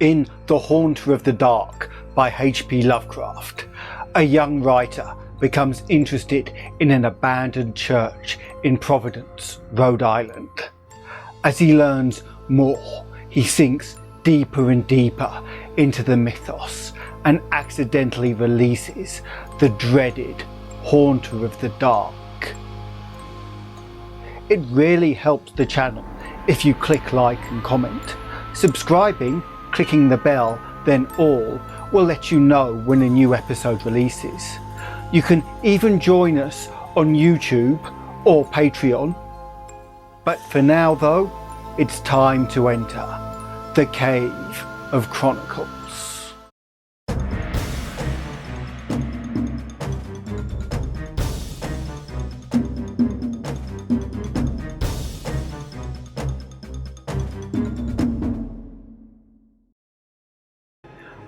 In The Haunter of the Dark by HP Lovecraft, a young writer becomes interested in an abandoned church in Providence, Rhode Island. As he learns more, he sinks deeper and deeper into the mythos and accidentally releases the dreaded Haunter of the Dark. It really helps the channel if you click like and comment. Subscribing, clicking the bell, then all will let you know when a new episode releases. You can even join us on YouTube or Patreon. But for now though, it's time to enter the Cave of Chronicles.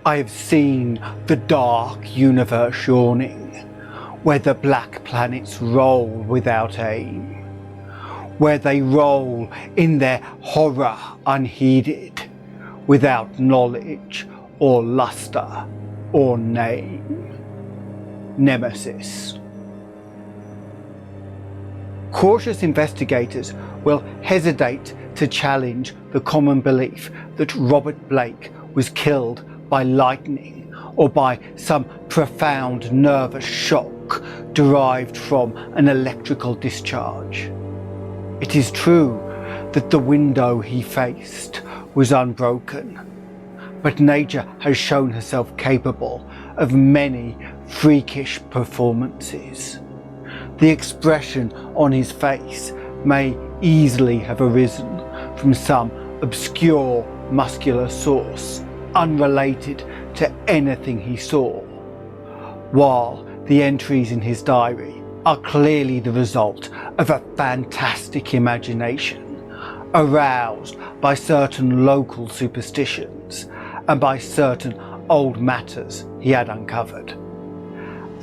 I have seen the dark universe yawning, where the black planets roll without aim, where they roll in their horror unheeded, without knowledge or luster or name. Nemesis. Cautious investigators will hesitate to challenge the common belief that Robert Blake was killed by lightning or by some profound nervous shock derived from an electrical discharge. It is true that the window he faced was unbroken, but nature has shown herself capable of many freakish performances. The expression on his face may easily have arisen from some obscure muscular source unrelated to anything he saw, while the entries in his diary are clearly the result of a fantastic imagination aroused by certain local superstitions and by certain old matters he had uncovered.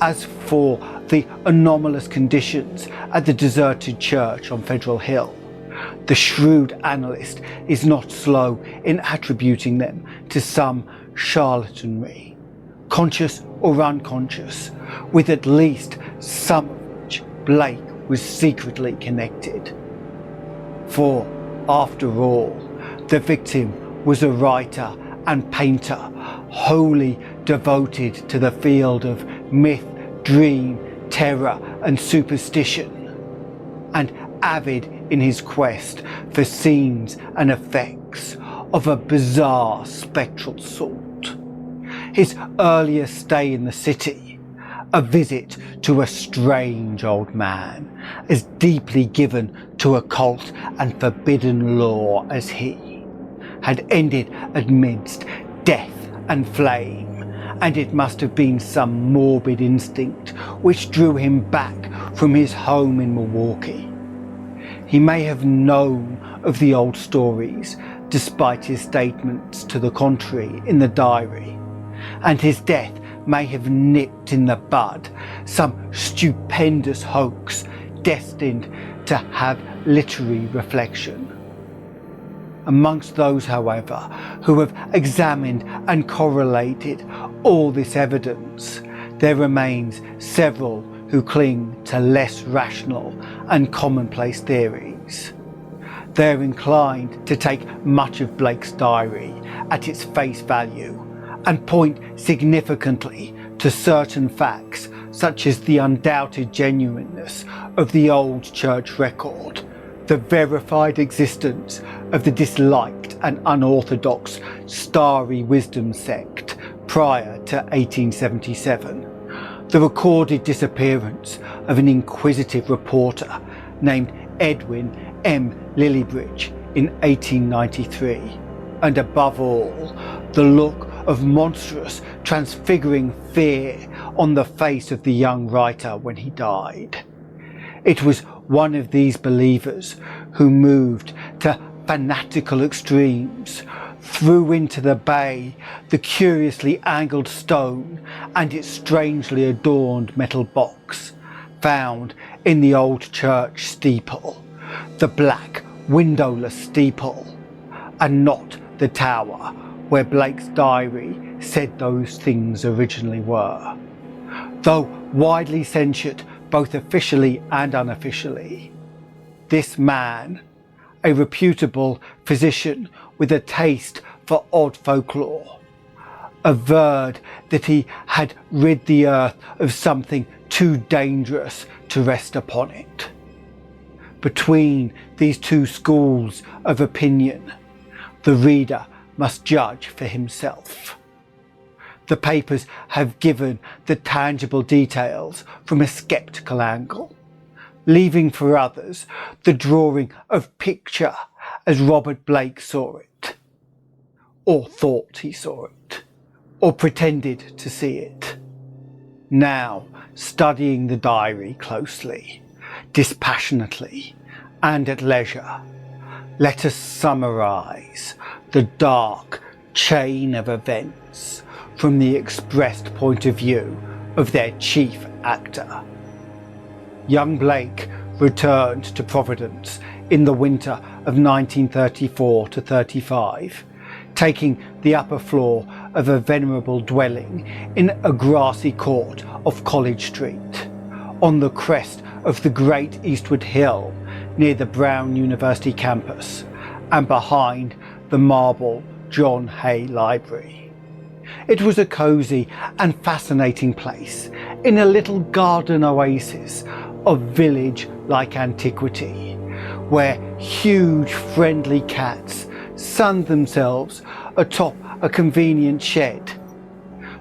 As for the anomalous conditions at the deserted church on Federal Hill, the shrewd analyst is not slow in attributing them to some charlatanry, conscious or unconscious, with at least some of which Blake was secretly connected. For, after all, the victim was a writer and painter wholly devoted to the field of myth, dream, terror and superstition, and avid in his quest for scenes and effects of a bizarre spectral sort. His earliest stay in the city, a visit to a strange old man as deeply given to occult and forbidden lore as he, had ended amidst death and flame, and it must have been some morbid instinct which drew him back from his home in Milwaukee. He may have known of the old stories despite his statements to the contrary in the diary, and his death may have nipped in the bud some stupendous hoax destined to have literary reflection. Amongst those, however, who have examined and correlated all this evidence, there remains several who cling to less rational and commonplace theories. They're inclined to take much of Blake's diary at its face value and point significantly to certain facts such as the undoubted genuineness of the old church record, the verified existence of the disliked and unorthodox Starry Wisdom sect prior to 1877, the recorded disappearance of an inquisitive reporter named Edwin M. Lillibridge in 1893, and above all, the look of monstrous, transfiguring fear on the face of the young writer when he died. It was one of these believers who moved to fanatical extremes, threw into the bay the curiously angled stone and its strangely adorned metal box found in the old church steeple, the black windowless steeple, and not the tower where Blake's diary said those things originally were. Though widely censured both officially and unofficially, this man, a reputable physician with a taste for odd folklore, averred that he had rid the earth of something too dangerous to rest upon it. Between these two schools of opinion, the reader must judge for himself. The papers have given the tangible details from a sceptical angle, leaving for others the drawing of picture as Robert Blake saw it, or thought he saw it, or pretended to see it. Now, studying the diary closely, dispassionately, and at leisure, let us summarise the dark chain of events from the expressed point of view of their chief actor. Young Blake returned to Providence in the winter of 1934 to 35, taking the upper floor of a venerable dwelling in a grassy court off College Street, on the crest of the great eastward hill near the Brown University campus and behind the marble John Hay Library. It was a cosy and fascinating place in a little garden oasis of village-like antiquity, where huge friendly cats sunned themselves atop a convenient shed.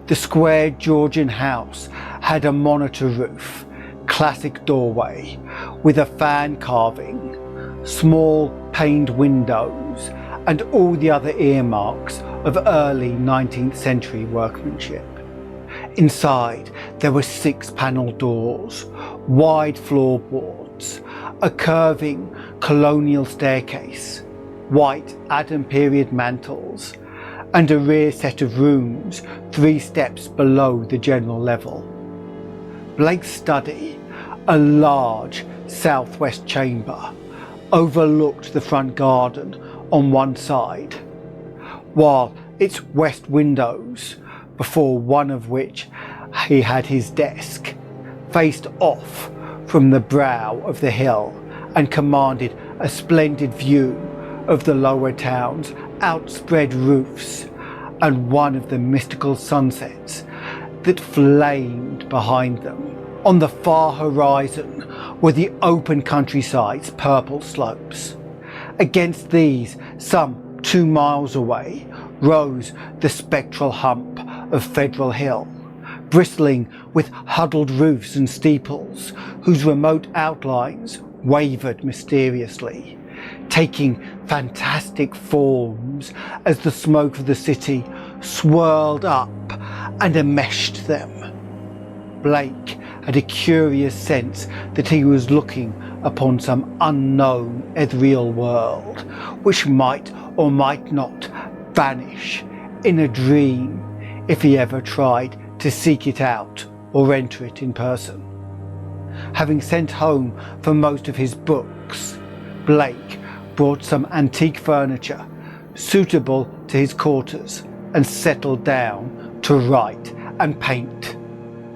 The square Georgian house had a monitor roof, classic doorway with a fan carving, small paned windows, and all the other earmarks of early 19th century workmanship. Inside there were 6 panel doors, wide floorboards, a curving colonial staircase, white Adam period mantels, and a rear set of rooms 3 steps below the general level. Blake's study, a large southwest chamber, overlooked the front garden on one side, while its west windows, before one of which he had his desk, faced off from the brow of the hill and commanded a splendid view of the lower town's outspread roofs and one of the mystical sunsets that flamed behind them. On the far horizon were the open countryside's purple slopes. Against these, some 2 miles away, rose the spectral hump of Federal Hill, bristling with huddled roofs and steeples whose remote outlines wavered mysteriously, taking fantastic forms as the smoke of the city swirled up and enmeshed them. Blake had a curious sense that he was looking upon some unknown ethereal world which might or might not vanish in a dream if he ever tried to seek it out or enter it in person. Having sent home for most of his books, Blake brought some antique furniture suitable to his quarters and settled down to write and paint,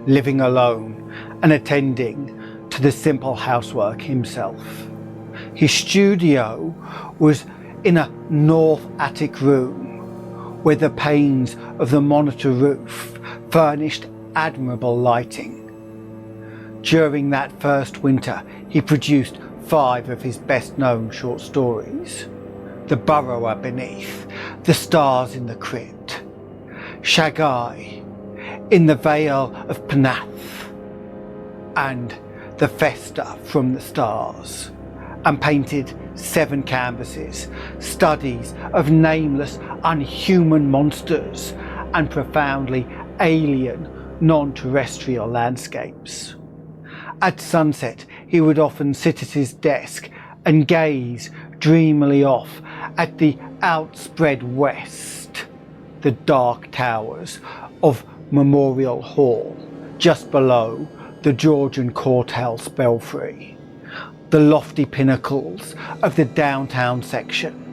living alone and attending to the simple housework himself. His studio was in a north attic room where the panes of the monitor roof furnished admirable lighting. During that first winter, he produced 5 of his best-known short stories: The Burrower Beneath, The Stars in the Crypt, Shagai, In the Vale of Penath, and The Festa from the Stars, and painted 7 canvases, studies of nameless, unhuman monsters and profoundly alien, non-terrestrial landscapes. At sunset, he would often sit at his desk and gaze dreamily off at the outspread west, the dark towers of Memorial Hall, just below the Georgian courthouse belfry, the lofty pinnacles of the downtown section,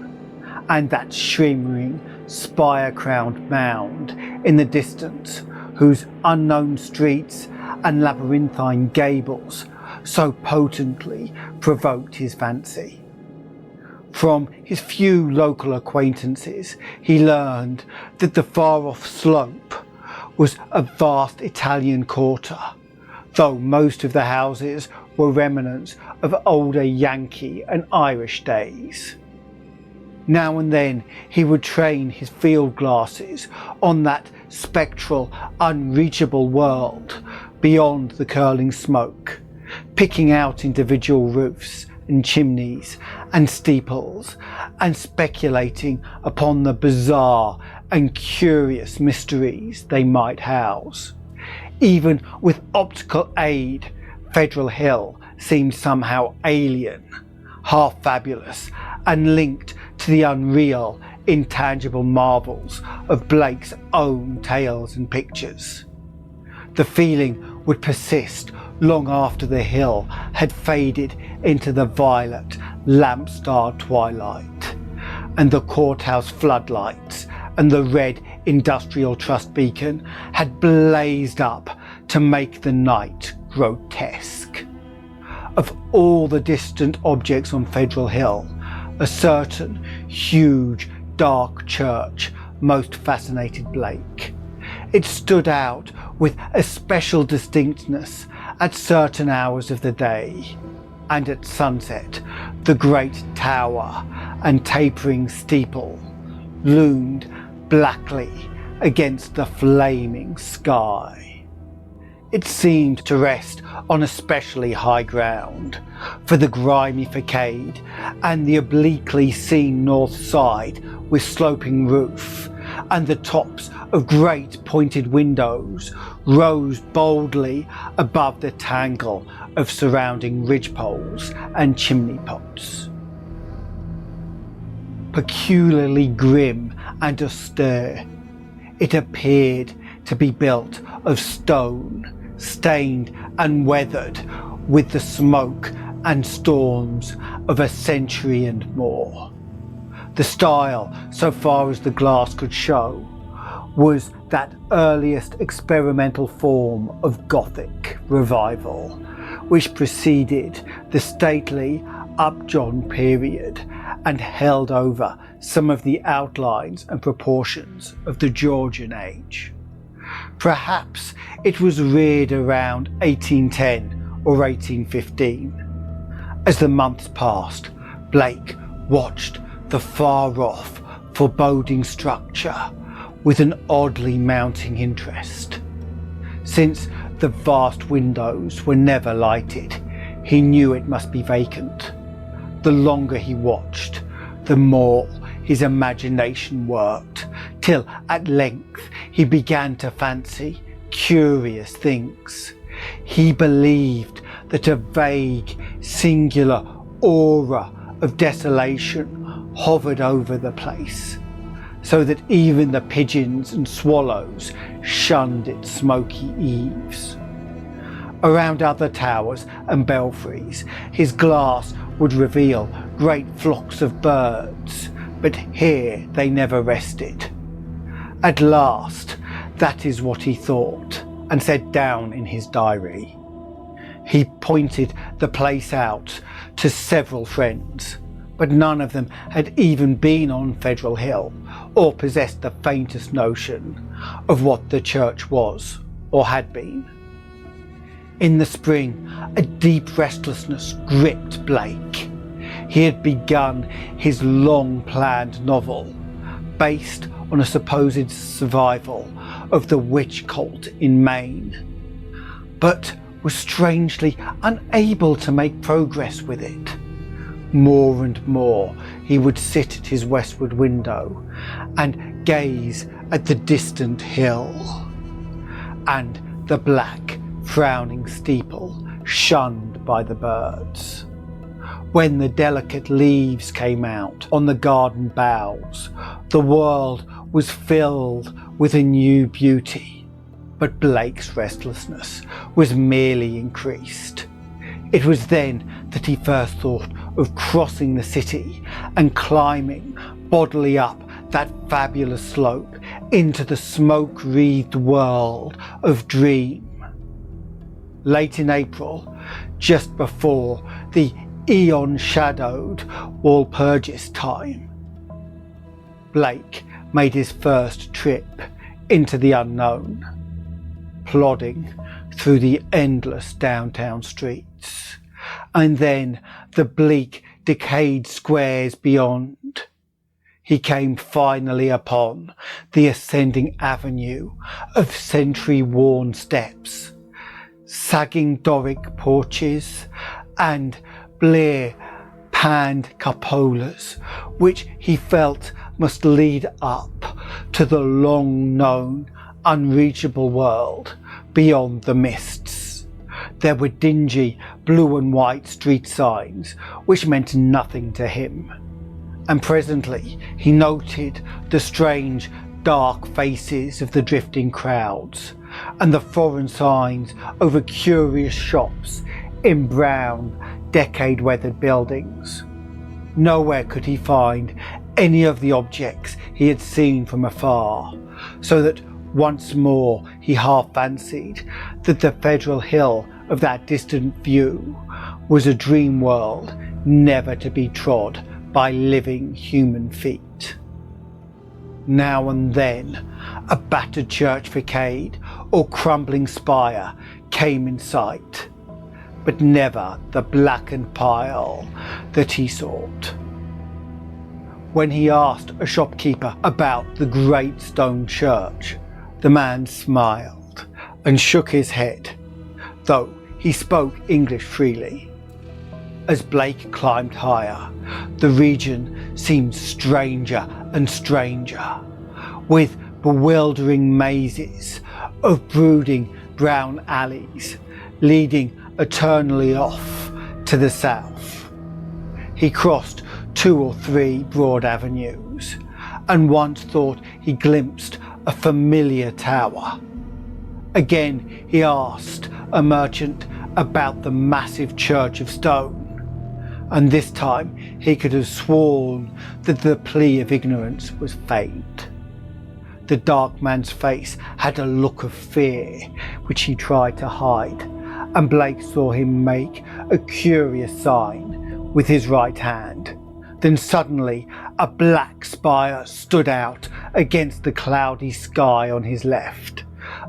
and that shimmering spire-crowned mound in the distance, whose unknown streets and labyrinthine gables so potently provoked his fancy. From his few local acquaintances, he learned that the far-off slope was a vast Italian quarter, though most of the houses were remnants of older Yankee and Irish days. Now and then he would train his field glasses on that spectral, unreachable world beyond the curling smoke, picking out individual roofs and chimneys and steeples, and speculating upon the bizarre and curious mysteries they might house. Even with optical aid, Federal Hill seemed somehow alien, half fabulous, and linked to the unreal, intangible marvels of Blake's own tales and pictures. The feeling would persist long after the hill had faded into the violet, lamp-starred twilight, and the courthouse floodlights and the red industrial trust beacon had blazed up to make the night grotesque. Of all the distant objects on Federal Hill, a certain huge, dark church most fascinated Blake. It stood out with a special distinctness at certain hours of the day, and at sunset the great tower and tapering steeple loomed blackly against the flaming sky. It seemed to rest on especially high ground, for the grimy facade and the obliquely seen north side with sloping roof and the tops of great pointed windows rose boldly above the tangle of surrounding ridgepoles and chimney pots. Peculiarly grim and austere, it appeared to be built of stone, stained and weathered with the smoke and storms of a century and more. The style, so far as the glass could show, was that earliest experimental form of Gothic revival, which preceded the stately Upjohn period and held over some of the outlines and proportions of the Georgian age. Perhaps it was reared around 1810 or 1815. As the months passed, Blake watched the far-off, foreboding structure with an oddly mounting interest. Since the vast windows were never lighted, he knew it must be vacant. The longer he watched, the more his imagination worked, till at length he began to fancy curious things. He believed that a vague, singular aura of desolation hovered over the place, so that even the pigeons and swallows shunned its smoky eaves. Around other towers and belfries, his glass would reveal great flocks of birds, but here they never rested. At last, that is what he thought, and set down in his diary. He pointed the place out to several friends, but none of them had even been on Federal Hill or possessed the faintest notion of what the church was or had been. In the spring, a deep restlessness gripped Blake. He had begun his long-planned novel, based on a supposed survival of the witch cult in Maine, but was strangely unable to make progress with it. More and more he would sit at his westward window and gaze at the distant hill and the black, frowning steeple shunned by the birds. When the delicate leaves came out on the garden boughs, the world was filled with a new beauty, but Blake's restlessness was merely increased. It was then that he first thought of crossing the city and climbing bodily up that fabulous slope into the smoke-wreathed world of Dream. Late in April, just before the eon-shadowed Walpurgis time, Blake made his first trip into the unknown, plodding through the endless downtown streets, and then the bleak, decayed squares beyond. He came finally upon the ascending avenue of century-worn steps, sagging Doric porches, and blear-panned cupolas, which he felt must lead up to the long-known, unreachable world beyond the mists. There were dingy blue and white street signs which meant nothing to him, and presently he noted the strange, dark faces of the drifting crowds and the foreign signs over curious shops in brown, decade-weathered buildings. Nowhere could he find any of the objects he had seen from afar, so that once more he half fancied that the federal hill of that distant view was a dream world never to be trod by living human feet. Now and then a battered church facade or crumbling spire came in sight, but never the blackened pile that he sought. When he asked a shopkeeper about the great stone church, the man smiled and shook his head, though he spoke English freely. As Blake climbed higher, the region seemed stranger and stranger, with bewildering mazes of brooding brown alleys leading eternally off to the south. He crossed 2 or 3 broad avenues, and once thought he glimpsed a familiar tower. Again he asked a merchant about the massive church of stone, and this time he could have sworn that the plea of ignorance was feigned. The dark man's face had a look of fear which he tried to hide, and Blake saw him make a curious sign with his right hand. Then suddenly a black spire stood out against the cloudy sky on his left,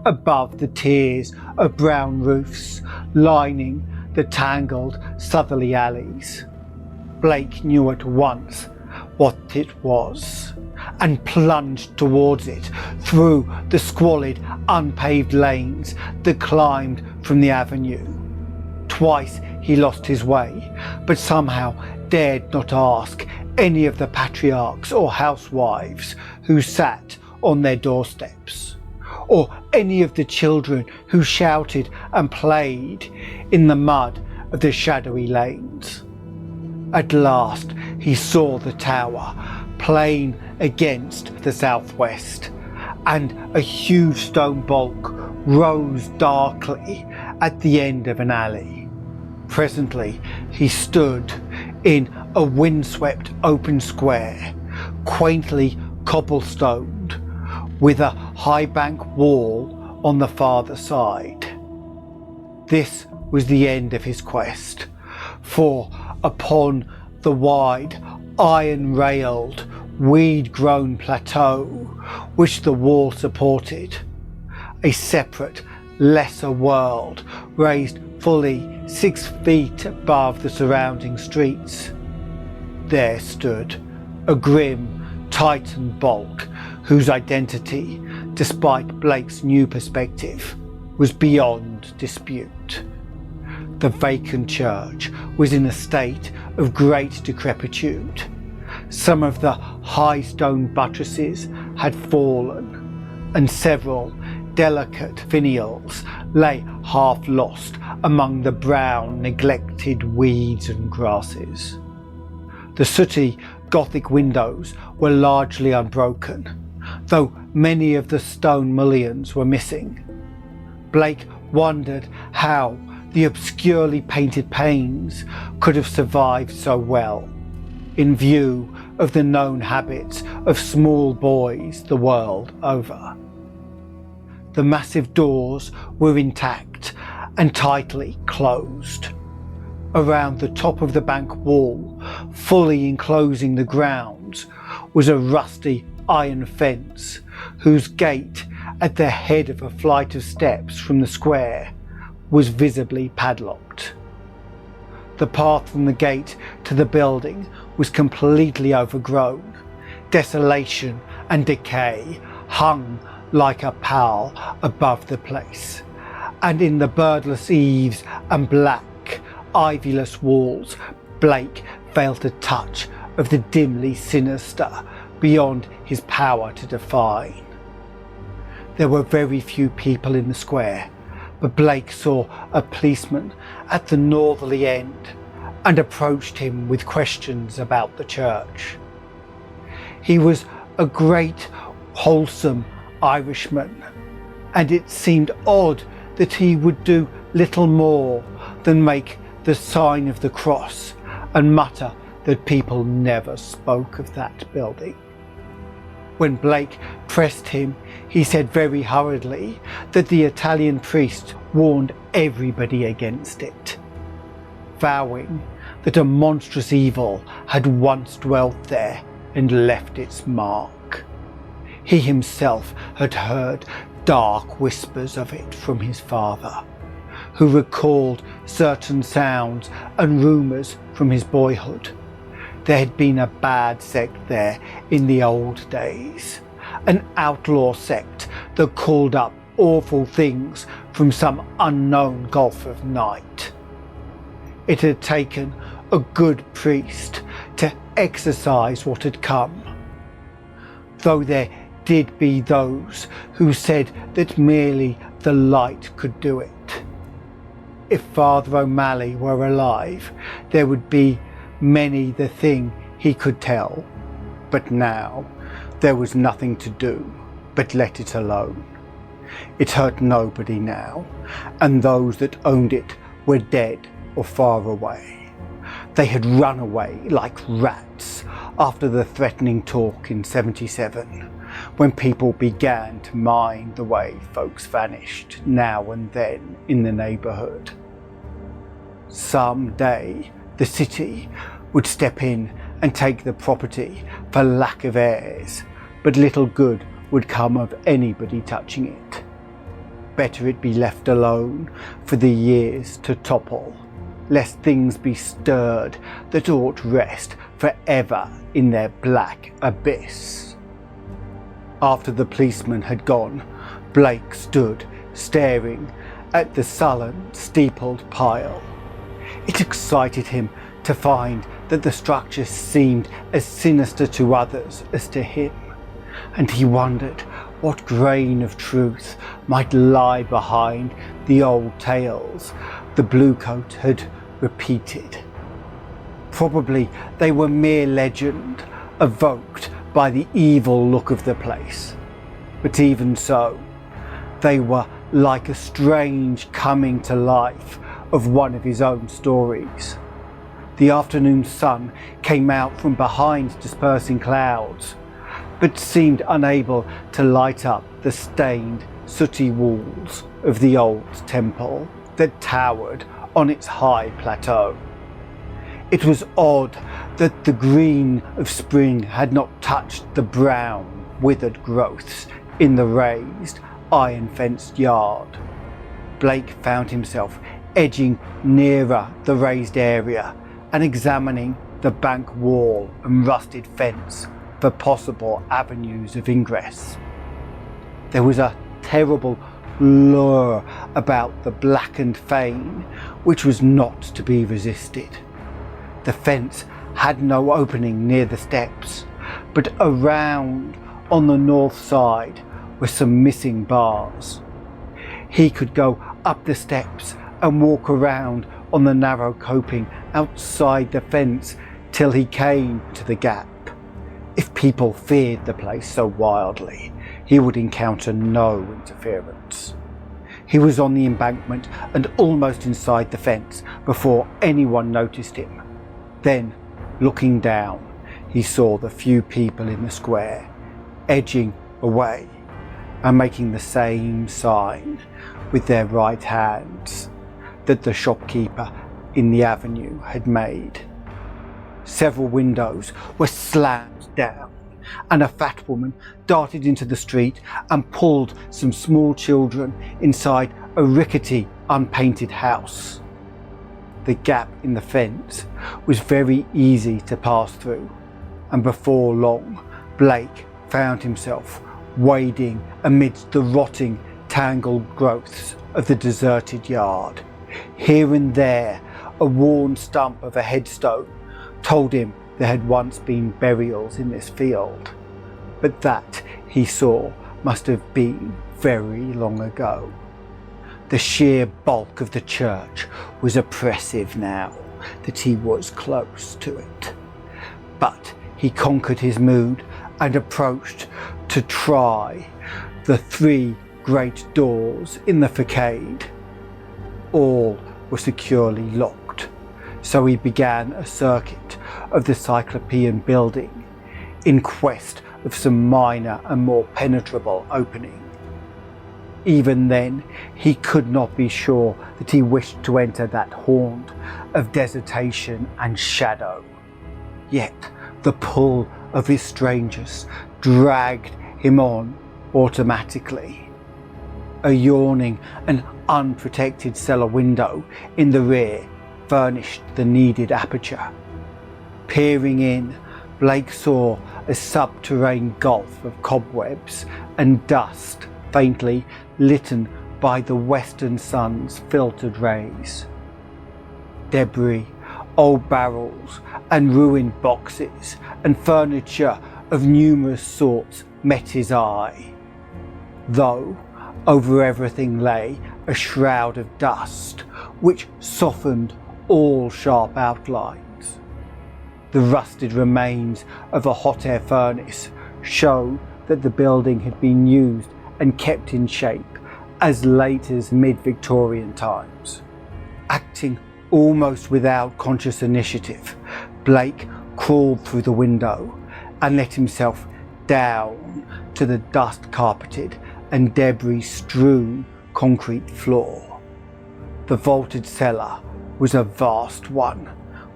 above the tiers of brown roofs lining the tangled southerly alleys. Blake knew at once what it was, and plunged towards it through the squalid, unpaved lanes that climbed from the avenue. Twice he lost his way, but somehow dared not ask any of the patriarchs or housewives who sat on their doorsteps, or any of the children who shouted and played in the mud of the shadowy lanes. At last he saw the tower, plain against the southwest, and a huge stone bulk rose darkly at the end of an alley. Presently he stood in a windswept open square, quaintly cobblestoned, with a high bank wall on the farther side. This was the end of his quest, for upon the wide, iron-railed, weed-grown plateau which the wall supported, a separate, lesser world raised fully 6 feet above the surrounding streets. There stood a grim Titan bulk whose identity, despite Blake's new perspective, was beyond dispute. The vacant church was in a state of great decrepitude. Some of the high stone buttresses had fallen, and several delicate finials lay half lost among the brown, neglected weeds and grasses. The sooty Gothic windows were largely unbroken, though many of the stone mullions were missing. Blake wondered how the obscurely painted panes could have survived so well. in view of the known habits of small boys the world over. The massive doors were intact and tightly closed. Around the top of the bank wall, fully enclosing the grounds, was a rusty iron fence whose gate at the head of a flight of steps from the square was visibly padlocked. The path from the gate to the building was completely overgrown. Desolation and decay hung like a pall above the place, and in the birdless eaves and black, ivyless walls, Blake felt a touch of the dimly sinister beyond his power to define. There were very few people in the square, but Blake saw a policeman at the northerly end and approached him with questions about the church. He was a great, wholesome Irishman, and it seemed odd that he would do little more than make the sign of the cross and mutter that people never spoke of that building. When Blake pressed him, he said very hurriedly that the Italian priest warned everybody against it, vowing that a monstrous evil had once dwelt there and left its mark. He himself had heard dark whispers of it from his father, who recalled certain sounds and rumours from his boyhood. There had been a bad sect there in the old days, an outlaw sect that called up awful things from some unknown gulf of night. It had taken a good priest to exorcise what had come, though there did be those who said that merely the light could do it. If Father O'Malley were alive, there would be many the thing he could tell, but now there was nothing to do but let it alone. It hurt nobody now, and those that owned it were dead or far away. They had run away like rats after the threatening talk in '77, when people began to mind the way folks vanished now and then in the neighbourhood. Some day the city would step in and take the property for lack of heirs, but little good would come of anybody touching it. Better it be left alone for the years to topple, lest things be stirred that ought rest forever in their black abyss. After the policeman had gone, Blake stood staring at the sullen, steepled pile. It excited him to find that the structure seemed as sinister to others as to him, and he wondered what grain of truth might lie behind the old tales the Bluecoat had repeated. Probably they were mere legend, evoked by the evil look of the place. But even so, they were like a strange coming to life of one of his own stories. The afternoon sun came out from behind dispersing clouds, but seemed unable to light up the stained, sooty walls of the old temple that towered on its high plateau. It was odd that the green of spring had not touched the brown, withered growths in the raised, iron-fenced yard. Blake found himself edging nearer the raised area and examining the bank wall and rusted fence for possible avenues of ingress. There was a terrible lure about the blackened fane which was not to be resisted. The fence had no opening near the steps, but around on the north side were some missing bars. He could go up the steps and walk around on the narrow coping outside the fence till he came to the gap. If people feared the place so wildly, he would encounter no interference. He was on the embankment and almost inside the fence before anyone noticed him. Then Looking down, he saw the few people in the square edging away and making the same sign with their right hands that the shopkeeper in the avenue had made. Several windows were slammed down, and a fat woman darted into the street and pulled some small children inside a rickety, unpainted house. The gap in the fence was very easy to pass through, and before long, Blake found himself wading amidst the rotting, tangled growths of the deserted yard. Here and there, a worn stump of a headstone told him there had once been burials in this field, but that, he saw, must have been very long ago. The sheer bulk of the church was oppressive now that he was close to it. But he conquered his mood and approached to try the 3 great doors in the facade. All were securely locked, so he began a circuit of the Cyclopean building in quest of some minor and more penetrable opening. Even then, he could not be sure that he wished to enter that haunt of desertation and shadow. Yet the pull of his strangers dragged him on automatically. A yawning and unprotected cellar window in the rear furnished the needed aperture. Peering in, Blake saw a subterranean gulf of cobwebs and dust faintly litten by the western sun's filtered rays. Debris, old barrels and ruined boxes and furniture of numerous sorts met his eye, though over everything lay a shroud of dust which softened all sharp outlines. The rusted remains of a hot air furnace showed that the building had been used and kept in shape as late as mid-Victorian times. Acting almost without conscious initiative, Blake crawled through the window and let himself down to the dust-carpeted and debris-strewn concrete floor. The vaulted cellar was a vast one,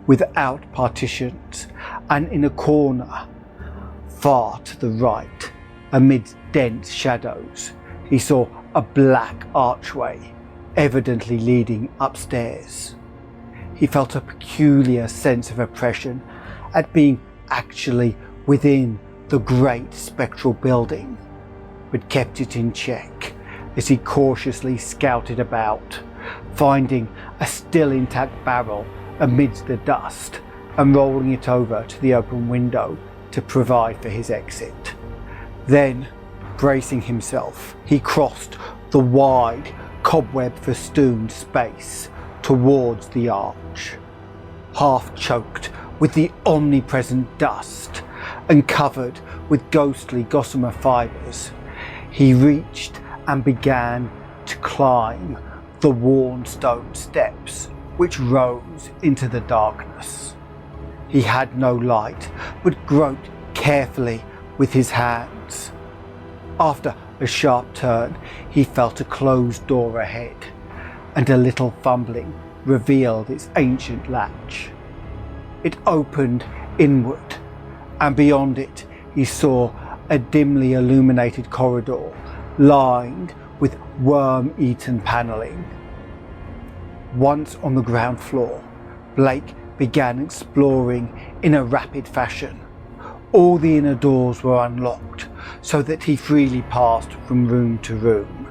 without partitions, and in a corner, far to the right, amidst dense shadows, he saw a black archway, evidently leading upstairs. He felt a peculiar sense of oppression at being actually within the great spectral building, but kept it in check as he cautiously scouted about, finding a still intact barrel amidst the dust and rolling it over to the open window to provide for his exit. Then, bracing himself, he crossed the wide, cobweb-festooned space towards the arch. Half choked with the omnipresent dust and covered with ghostly gossamer fibres, he reached and began to climb the worn stone steps which rose into the darkness. He had no light, but groped carefully with his hands. After a sharp turn, he felt a closed door ahead, and a little fumbling revealed its ancient latch. It opened inward, and beyond it he saw a dimly illuminated corridor lined with worm-eaten panelling. Once on the ground floor, Blake began exploring in a rapid fashion. All the inner doors were unlocked, so that he freely passed from room to room.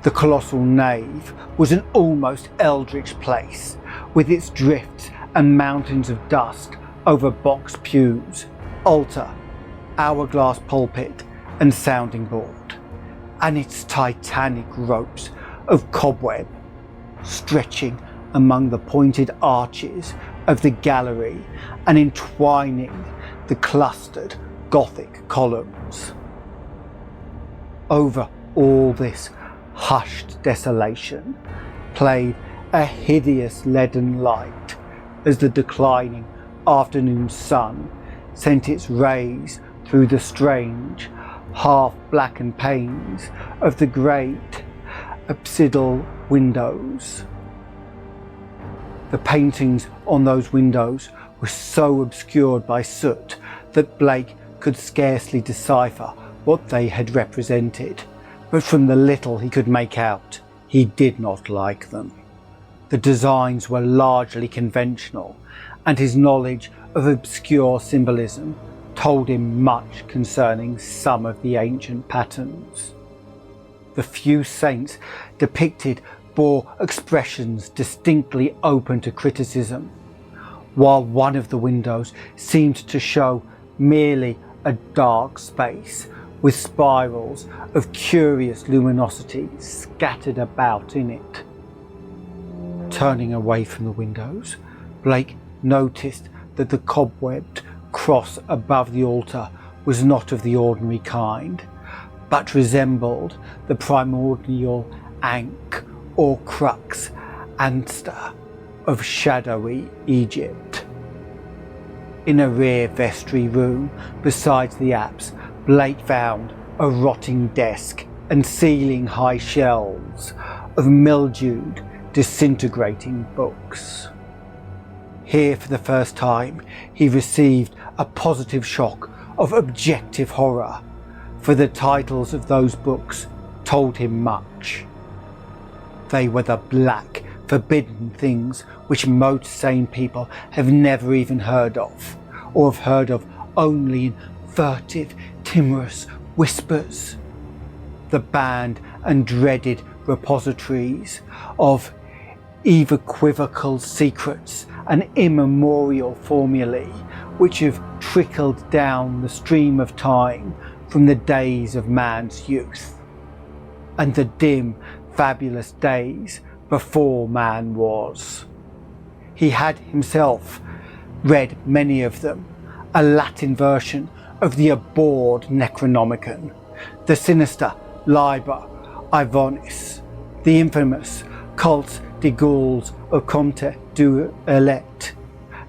The colossal nave was an almost eldritch place, with its drifts and mountains of dust over box pews, altar, hourglass pulpit and sounding board, and its titanic ropes of cobweb stretching among the pointed arches of the gallery and entwining the clustered Gothic columns. Over all this hushed desolation played a hideous leaden light as the declining afternoon sun sent its rays through the strange, half-blackened panes of the great apsidal windows. The paintings on those windows were so obscured by soot that Blake could scarcely decipher what they had represented, but from the little he could make out, he did not like them. The designs were largely conventional, and his knowledge of obscure symbolism told him much concerning some of the ancient patterns. The few saints depicted bore expressions distinctly open to criticism, while one of the windows seemed to show merely a dark space with spirals of curious luminosity scattered about in it. Turning away from the windows, Blake noticed that the cobwebbed cross above the altar was not of the ordinary kind, but resembled the primordial ankh or crux anstar of shadowy Egypt. In a rear vestry room besides the apse, Blake found a rotting desk and ceiling-high shelves of mildewed, disintegrating books. Here, for the first time, he received a positive shock of objective horror, for the titles of those books told him much. They were the black, forbidden things which most sane people have never even heard of, or have heard of only in furtive, timorous whispers. The banned and dreaded repositories of equivocal secrets and immemorial formulae which have trickled down the stream of time from the days of man's youth, and the dim, fabulous days before man was. He had himself read many of them, a Latin version of the abhorred Necronomicon, the sinister Liber Ivonis, the infamous Cults de Gaules au Comte du Elect,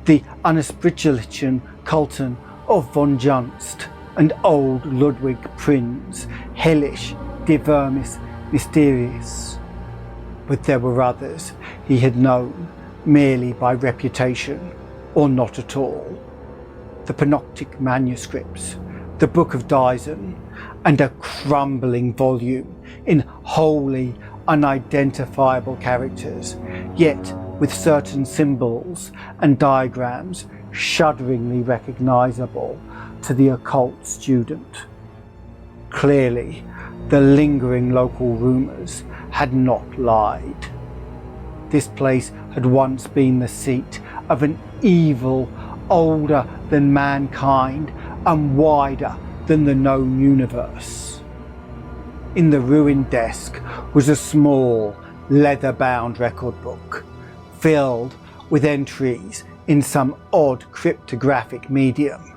the Unspiritulichen Kulten of von Junst, and old Ludwig Prinz, hellish de vermis mysterious. But there were others he had known merely by reputation, or not at all. The Panoptic manuscripts, the Book of Dyson, and a crumbling volume in wholly unidentifiable characters, yet with certain symbols and diagrams shudderingly recognizable to the occult student. Clearly, the lingering local rumors had not lied. This place had once been the seat of an evil older than mankind and wider than the known universe. In the ruined desk was a small, leather-bound record book, filled with entries in some odd cryptographic medium.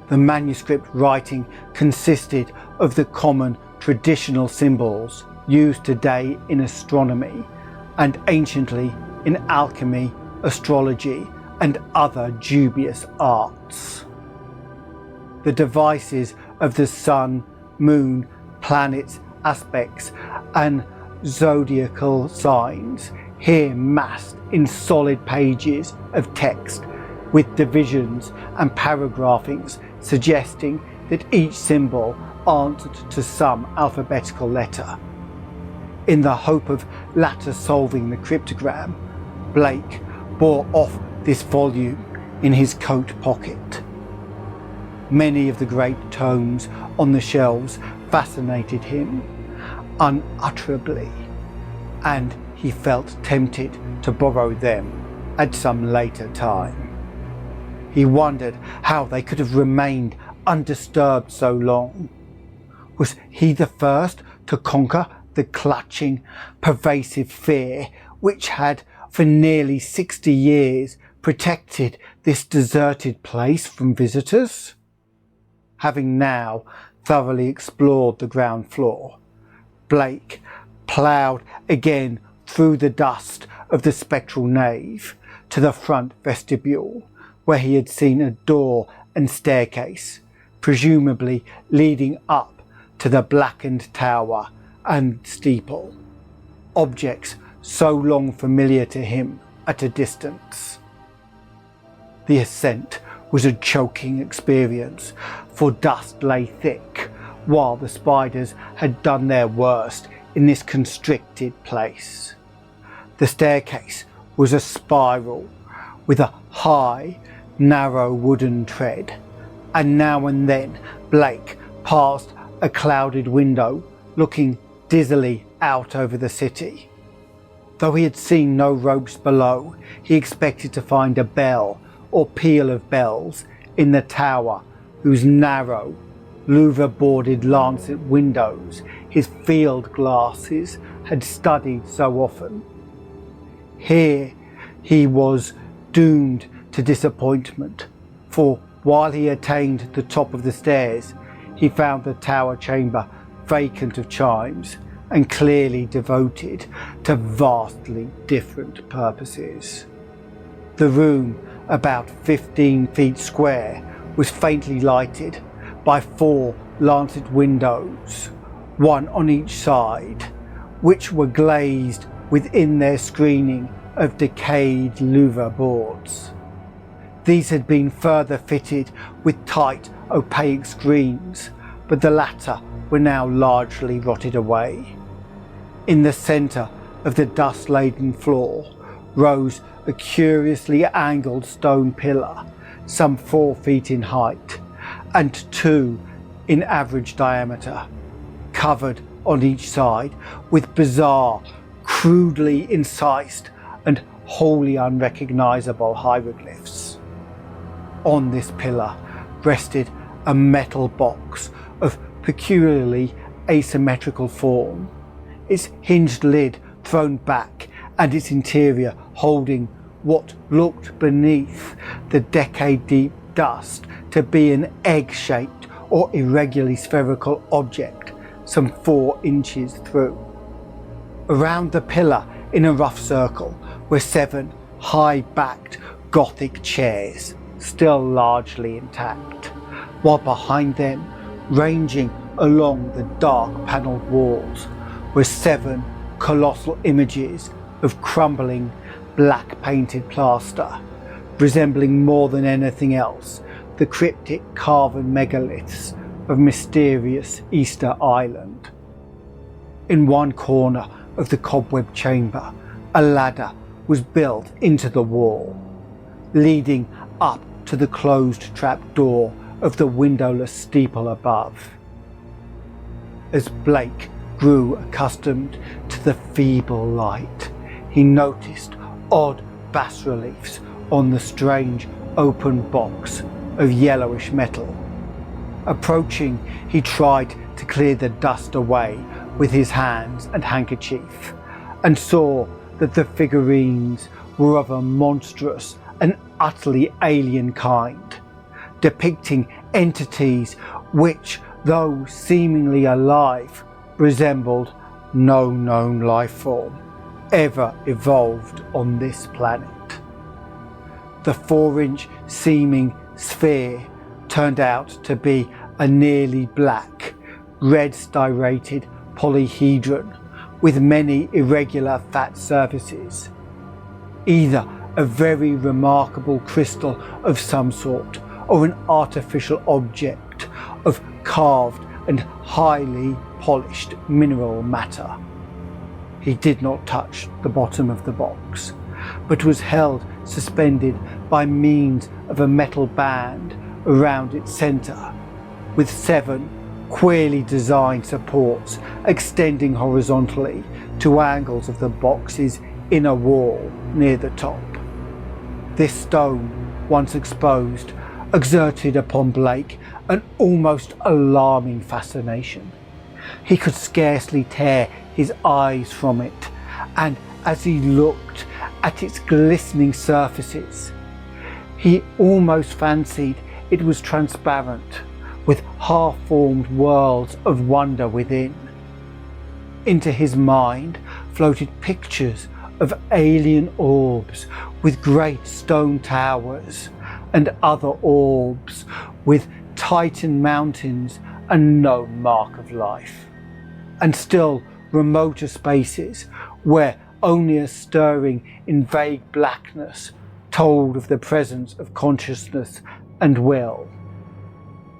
The manuscript writing consisted of the common traditional symbols used today in astronomy and anciently in alchemy, astrology, and other dubious arts. The devices of the sun, moon, planets, aspects, and zodiacal signs here massed in solid pages of text with divisions and paragraphings suggesting that each symbol answered to some alphabetical letter. In the hope of latter solving the cryptogram, Blake bore off this volume in his coat pocket. Many of the great tomes on the shelves fascinated him unutterably, and he felt tempted to borrow them at some later time. He wondered how they could have remained undisturbed so long. Was he the first to conquer the clutching, pervasive fear which had for nearly 60 years protected this deserted place from visitors? Having now thoroughly explored the ground floor, Blake ploughed again through the dust of the spectral nave to the front vestibule, where he had seen a door and staircase, presumably leading up to the blackened tower and steeple, objects so long familiar to him at a distance. The ascent was a choking experience, for dust lay thick, while the spiders had done their worst in this constricted place. The staircase was a spiral with a high, narrow wooden tread, and now and then Blake passed a clouded window looking dizzily out over the city. Though he had seen no ropes below, he expected to find a bell or peal of bells in the tower whose narrow, louver-boarded lancet windows his field glasses had studied so often. Here he was doomed to disappointment, for while he attained the top of the stairs, he found the tower chamber vacant of chimes and clearly devoted to vastly different purposes. The room, about 15 feet square, was faintly lighted by 4 lancet windows, one on each side, which were glazed within their screening of decayed louver boards. These had been further fitted with tight, opaque screens, but the latter were now largely rotted away. In the centre of the dust-laden floor rose a curiously angled stone pillar, some 4 feet in height and 2 in average diameter, covered on each side with bizarre, crudely incised and wholly unrecognisable hieroglyphs. On this pillar rested a metal box of peculiarly asymmetrical form, its hinged lid thrown back and its interior holding what looked beneath the decade-deep dust to be an egg-shaped or irregularly spherical object some 4 inches through. Around the pillar, in a rough circle, were 7 high-backed Gothic chairs, still largely intact, while behind them, ranging along the dark panelled walls, were 7 colossal images of crumbling black painted plaster, resembling more than anything else the cryptic carven megaliths of mysterious Easter Island. In one corner of the cobweb chamber, a ladder was built into the wall, leading up to the closed trapdoor of the windowless steeple above. As Blake grew accustomed to the feeble light, he noticed odd bas-reliefs on the strange open box of yellowish metal. Approaching, he tried to clear the dust away with his hands and handkerchief, and saw that the figurines were of a monstrous and utterly alien kind, depicting entities which, though seemingly alive, resembled no known life form ever evolved on this planet. The 4-inch seeming sphere turned out to be a nearly black, red styrated polyhedron with many irregular fat surfaces, either a very remarkable crystal of some sort or an artificial object of carved and highly polished mineral matter. He did not touch the bottom of the box, but was held suspended by means of a metal band around its centre, with 7 queerly designed supports extending horizontally to angles of the box's inner wall near the top. This stone, once exposed, exerted upon Blake an almost alarming fascination. He could scarcely tear his eyes from it, and as he looked at its glistening surfaces, he almost fancied it was transparent, with half-formed worlds of wonder within. Into his mind floated pictures of alien orbs with great stone towers and other orbs with Titan mountains and no mark of life. And still remoter spaces where only a stirring in vague blackness told of the presence of consciousness and will.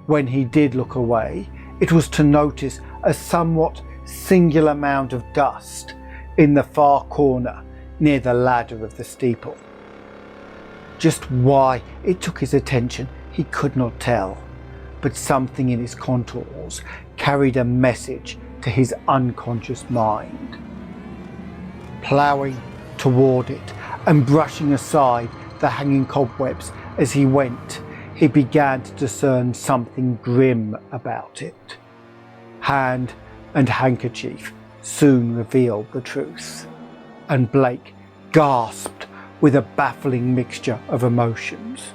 When he did look away, it was to notice a somewhat singular mound of dust in the far corner near the ladder of the steeple. Just why it took his attention he could not tell, but something in its contours carried a message to his unconscious mind. Ploughing toward it and brushing aside the hanging cobwebs as he went, he began to discern something grim about it. Hand and handkerchief soon revealed the truth, and Blake gasped with a baffling mixture of emotions.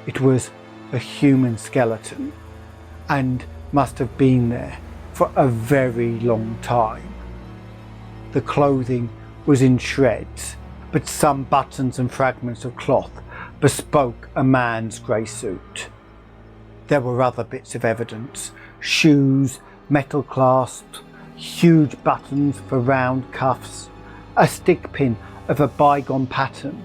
It was a human skeleton, and must have been there for a very long time. The clothing was in shreds, but some buttons and fragments of cloth bespoke a man's grey suit. There were other bits of evidence: shoes, metal clasps, huge buttons for round cuffs, a stick pin of a bygone pattern,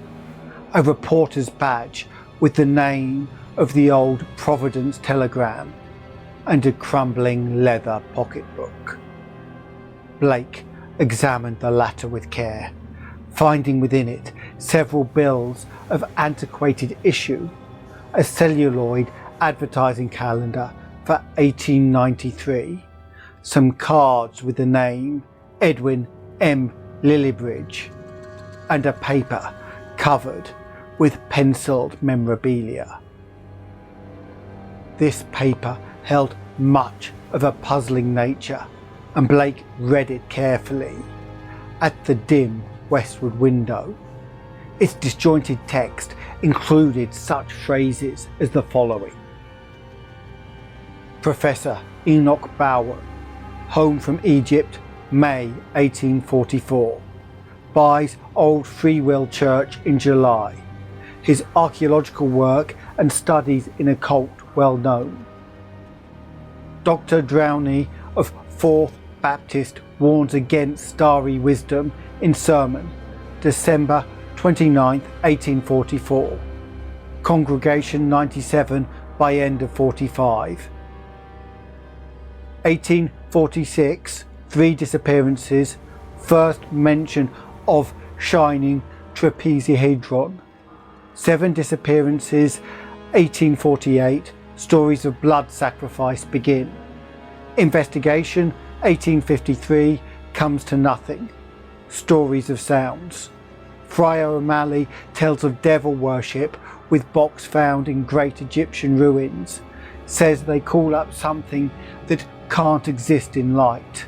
a reporter's badge with the name of the old Providence Telegram, and a crumbling leather pocketbook. Blake examined the latter with care, finding within it several bills of antiquated issue, a celluloid advertising calendar for 1893, some cards with the name Edwin M. Lillibridge, and a paper covered with penciled memorabilia. This paper held much of a puzzling nature, and Blake read it carefully at the dim westward window. Its disjointed text included such phrases as the following: Professor Enoch Bowen, home from Egypt, May 1844, buys old Free Will Church in July. His archaeological work and studies in occult well known. Dr. Drowney of Fourth Baptist warns against starry wisdom in sermon, December 29, 1844. Congregation 97 by end of 45. 1846, 3 disappearances, first mention of shining trapezohedron. 7 disappearances, 1848, stories of blood sacrifice begin. Investigation, 1853, comes to nothing. Stories of sounds. Friar O'Malley tells of devil worship with box found in great Egyptian ruins. Says they call up something that can't exist in light.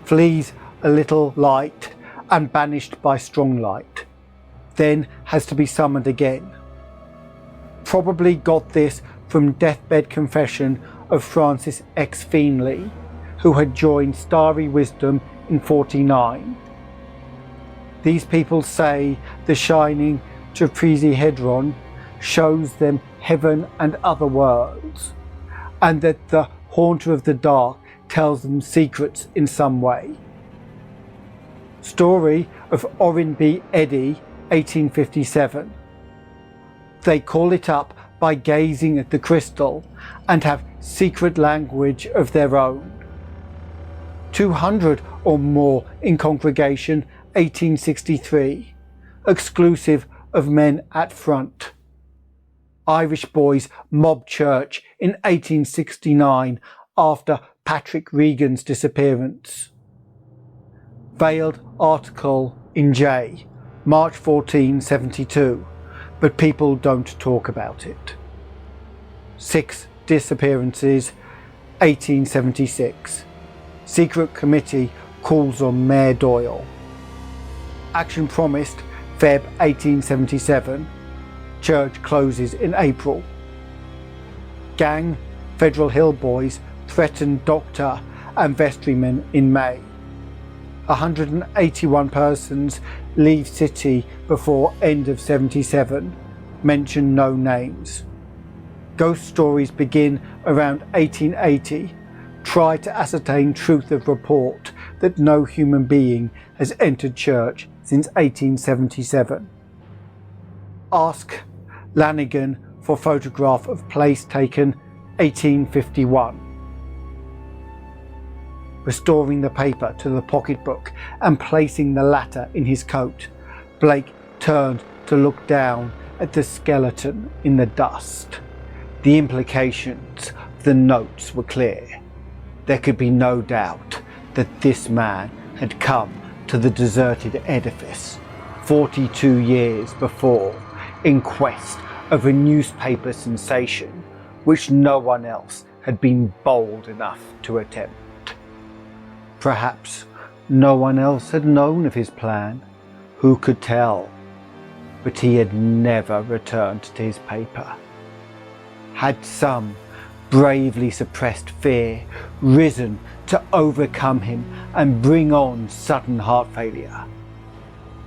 Flees a little light and banished by strong light. Then has to be summoned again. Probably got this from deathbed confession of Francis X. Feenley, who had joined Starry Wisdom in 49. These people say the shining trapezohedron shows them heaven and other worlds, and that the haunter of the dark tells them secrets in some way. Story of Orrin B. Eddy, 1857. They call it up by gazing at the crystal and have secret language of their own. 200 or more in congregation, 1863, exclusive of men at front. Irish boys mob church in 1869 after Patrick Regan's disappearance. Veiled article in J, March 14, 72, but people don't talk about it. 6 disappearances, 1876. Secret committee calls on Mayor Doyle. Action promised, Feb 1877. Church closes in April. Gang, Federal Hill Boys threaten doctor and vestryman in May. 181 persons leave city before end of 77. mention no names. Ghost stories begin around 1880, try to ascertain truth of report that no human being has entered church since 1877. Ask Lanigan for photograph of place taken 1851. Restoring the paper to the pocketbook and placing the latter in his coat, Blake turned to look down at the skeleton in the dust. The implications of the notes were clear. There could be no doubt that this man had come to the deserted edifice 42 years before in quest of a newspaper sensation which no one else had been bold enough to attempt. Perhaps no one else had known of his plan. Who could tell? But he had never returned to his paper. Had some bravely suppressed fear risen to overcome him and bring on sudden heart failure?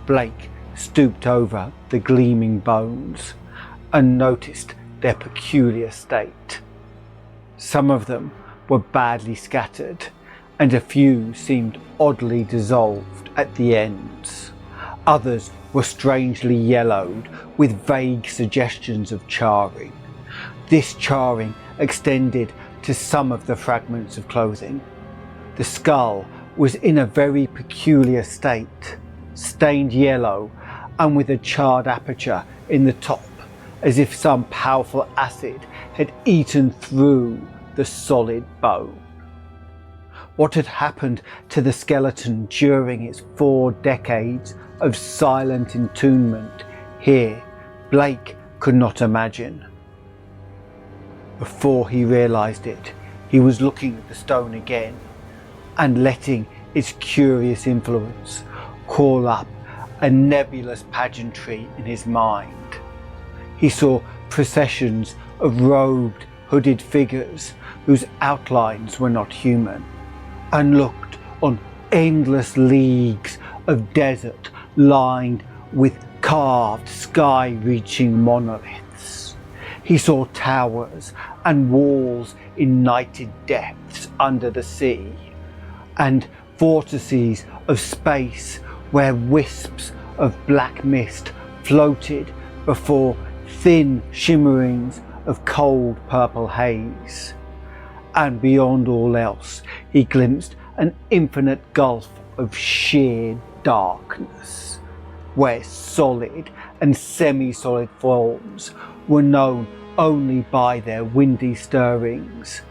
Blake stooped over the gleaming bones and noticed their peculiar state. Some of them were badly scattered, and a few seemed oddly dissolved at the ends. Others were strangely yellowed with vague suggestions of charring. This charring extended to some of the fragments of clothing. The skull was in a very peculiar state, stained yellow and with a charred aperture in the top, as if some powerful acid had eaten through the solid bone. What had happened to the skeleton during its 4 decades of silent entombment here, Blake could not imagine. Before he realised it, he was looking at the stone again and letting its curious influence call up a nebulous pageantry in his mind. He saw processions of robed, hooded figures whose outlines were not human, and looked on endless leagues of desert lined with carved, sky-reaching monoliths. He saw towers and walls in nighted depths under the sea, and vortices of space where wisps of black mist floated before thin shimmerings of cold purple haze. And beyond all else, he glimpsed an infinite gulf of sheer darkness, where solid and semi-solid forms were known only by their windy stirrings,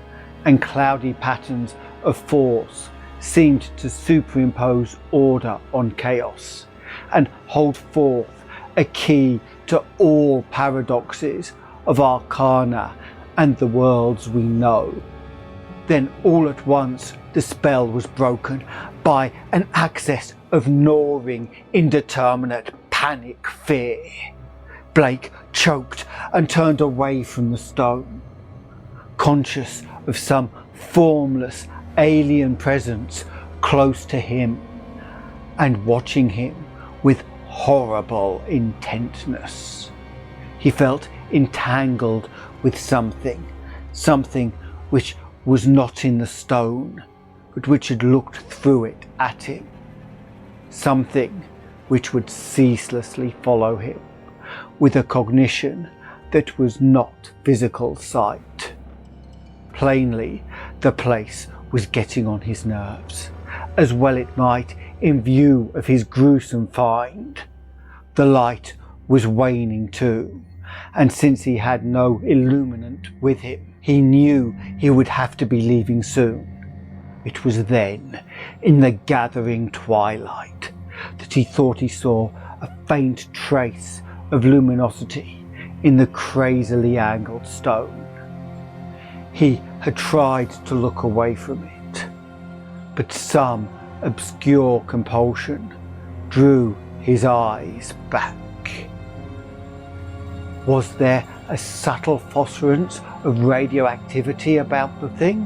and cloudy patterns of force seemed to superimpose order on chaos and hold forth a key to all paradoxes of arcana and the worlds we know. Then all at once the spell was broken by an access of gnawing, indeterminate panic fear. Blake choked and turned away from the stone, conscious of some formless alien presence close to him and watching him with horrible intentness. He felt entangled with something which was not in the stone, but which had looked through it at him. Something which would ceaselessly follow him, with a cognition that was not physical sight. Plainly, the place was getting on his nerves, as well it might in view of his gruesome find. The light was waning too, and since he had no illuminant with him, he knew he would have to be leaving soon. It was then, in the gathering twilight, that he thought he saw a faint trace of luminosity in the crazily angled stone. He had tried to look away from it, but some obscure compulsion drew his eyes back. Was there a subtle phosphorescence of radioactivity about the thing?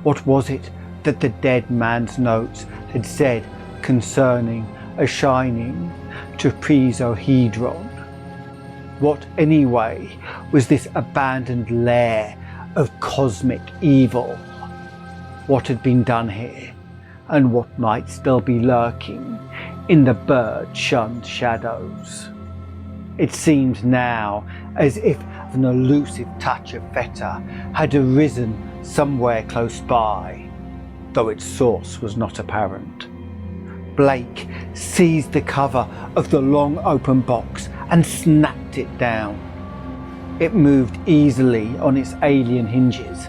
What was it that the dead man's notes had said concerning a shining tetrahedron? What, anyway, was this abandoned lair of cosmic evil? What had been done here, and what might still be lurking in the bird-shunned shadows? It seemed now as if an elusive touch of fetor had arisen somewhere close by, though its source was not apparent. Blake seized the cover of the long open box and snapped it down. It moved easily on its alien hinges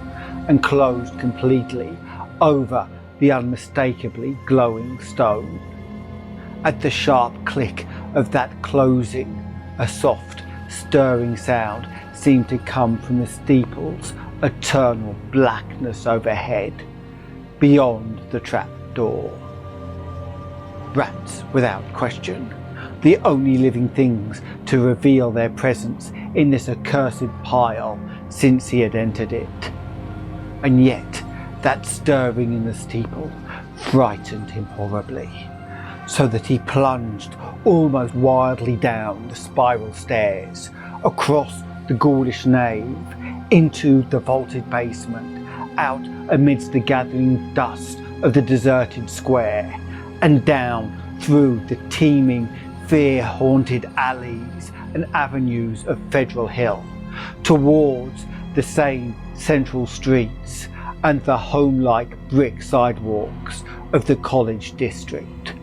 and closed completely over the unmistakably glowing stone. At the sharp click of that closing, a soft, stirring sound seemed to come from the steeple's eternal blackness overhead, beyond the trap door. Rats, without question, the only living things to reveal their presence in this accursed pile since he had entered it. And yet, that stirring in the steeple frightened him horribly, so that he plunged almost wildly down the spiral stairs, across the ghoulish nave, into the vaulted basement, out amidst the gathering dust of the deserted square, and down through the teeming, fear-haunted alleys and avenues of Federal Hill, towards the same central streets and the home-like brick sidewalks of the college district.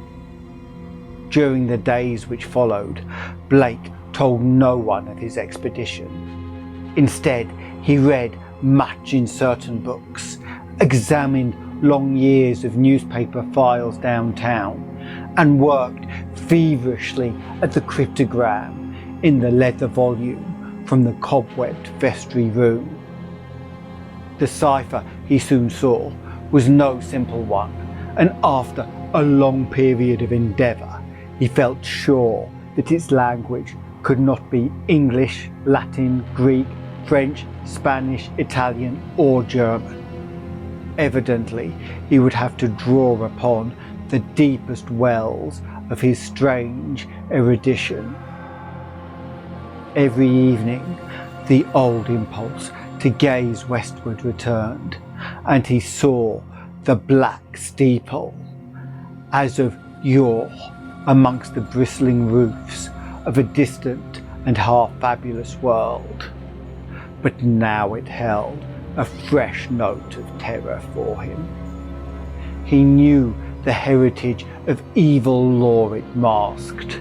During the days which followed, Blake told no one of his expedition. Instead, he read much in certain books, examined long years of newspaper files downtown, and worked feverishly at the cryptogram in the leather volume from the cobwebbed vestry room. The cipher, he soon saw, was no simple one, and after a long period of endeavour, he felt sure that its language could not be English, Latin, Greek, French, Spanish, Italian, or German. Evidently, he would have to draw upon the deepest wells of his strange erudition. Every evening, the old impulse to gaze westward returned, and he saw the black steeple, as of yore, amongst the bristling roofs of a distant and half-fabulous world. But now it held a fresh note of terror for him. He knew the heritage of evil lore it masked,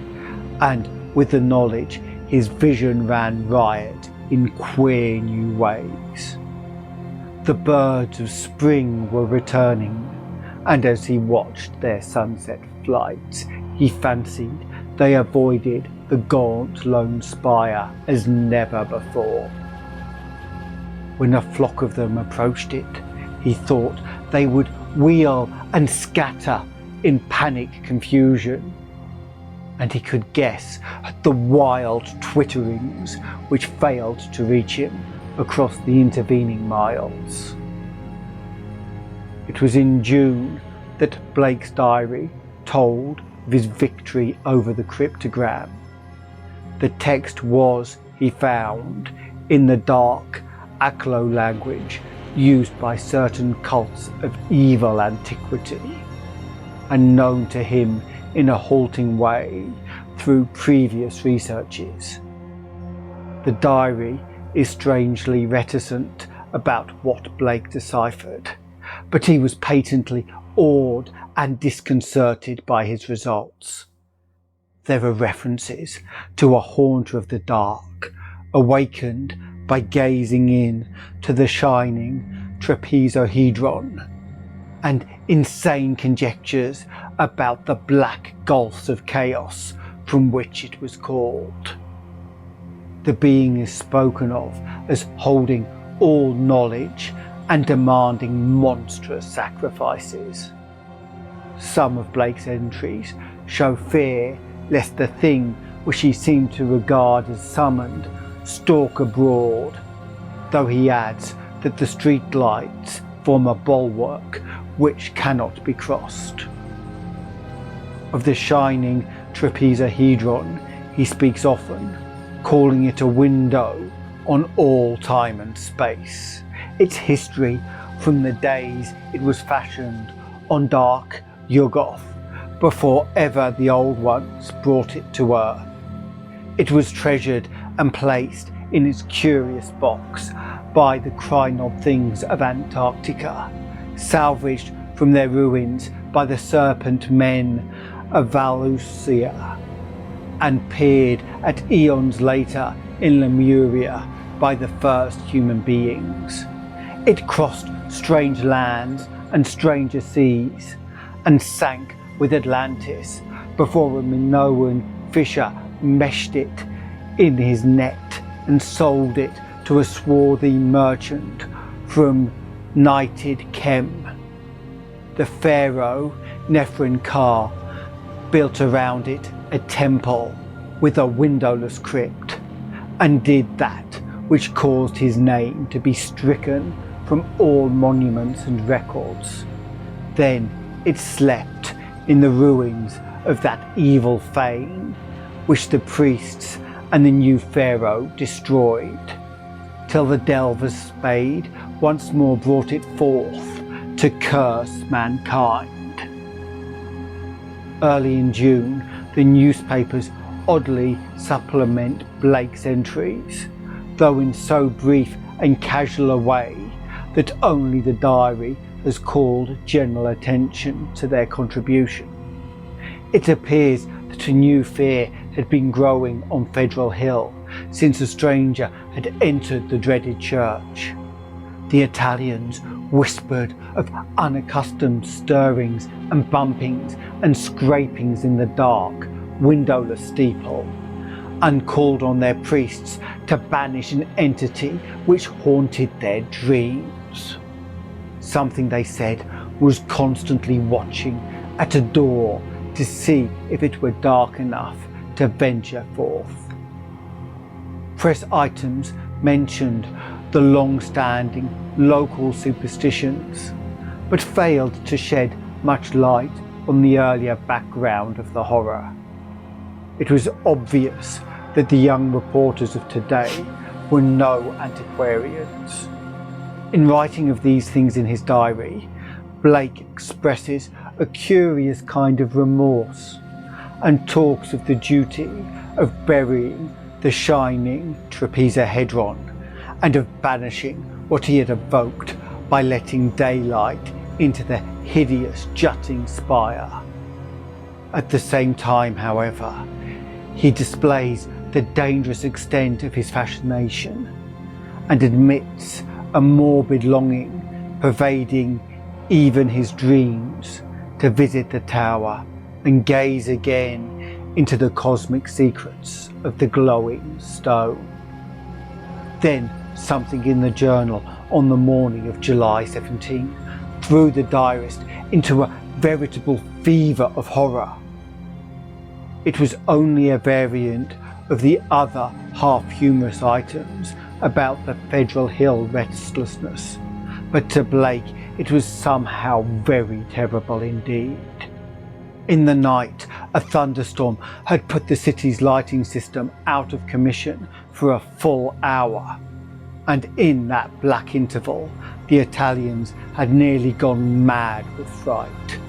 and with the knowledge his vision ran riot in queer new ways. The birds of spring were returning, and as he watched their sunset flights, he fancied they avoided the gaunt lone spire as never before. When a flock of them approached it, he thought they would wheel and scatter in panic confusion, and he could guess at the wild twitterings which failed to reach him across the intervening miles. It was in June that Blake's diary told of his victory over the cryptogram. The text was, he found, in the dark Aklo language used by certain cults of evil antiquity, and known to him in a halting way through previous researches. The diary is strangely reticent about what Blake deciphered, but he was patently awed and disconcerted by his results. There are references to a haunter of the dark, awakened by gazing in to the shining trapezohedron, and insane conjectures about the black gulfs of chaos from which it was called. The being is spoken of as holding all knowledge and demanding monstrous sacrifices. Some of Blake's entries show fear lest the thing which he seemed to regard as summoned stalk abroad, though he adds that the street lights form a bulwark which cannot be crossed. Of the shining trapezohedron he speaks often, calling it a window on all time and space. Its history from the days it was fashioned on dark Yuggoth before ever the old ones brought it to earth. It was treasured and placed in its curious box by the cry-knob things of Antarctica, salvaged from their ruins by the serpent men of Valusia, and peered at eons later in Lemuria by the first human beings. It crossed strange lands and stranger seas, and sank with Atlantis before a Minoan fisher meshed it in his net and sold it to a swarthy merchant from Nighted Kem. The pharaoh Neferkar built around it a temple with a windowless crypt, and did that which caused his name to be stricken from all monuments and records. Then it slept in the ruins of that evil fane which the priests and the new pharaoh destroyed, till the delver's spade once more brought it forth to curse mankind. Early in June, the newspapers oddly supplement Blake's entries, though in so brief and casual a way that only the diary has called general attention to their contribution. It appears that a new fear had been growing on Federal Hill since a stranger had entered the dreaded church. The Italians whispered of unaccustomed stirrings and bumpings and scrapings in the dark, windowless steeple, and called on their priests to banish an entity which haunted their dreams. Something, they said, was constantly watching at a door to see if it were dark enough to venture forth. Press items mentioned the long-standing local superstitions, but failed to shed much light on the earlier background of the horror. It was obvious that the young reporters of today were no antiquarians. In writing of these things in his diary, Blake expresses a curious kind of remorse and talks of the duty of burying the shining trapezahedron and of banishing what he had evoked by letting daylight into the hideous jutting spire. At the same time, however, he displays the dangerous extent of his fascination and admits a morbid longing pervading even his dreams to visit the tower and gaze again into the cosmic secrets of the glowing stone. Then something in the journal on the morning of July 17 threw the diarist into a veritable fever of horror. It was only a variant of the other half-humorous items about the Federal Hill restlessness, but to Blake it was somehow very terrible indeed. In the night, a thunderstorm had put the city's lighting system out of commission for a full hour, and in that black interval, the Italians had nearly gone mad with fright.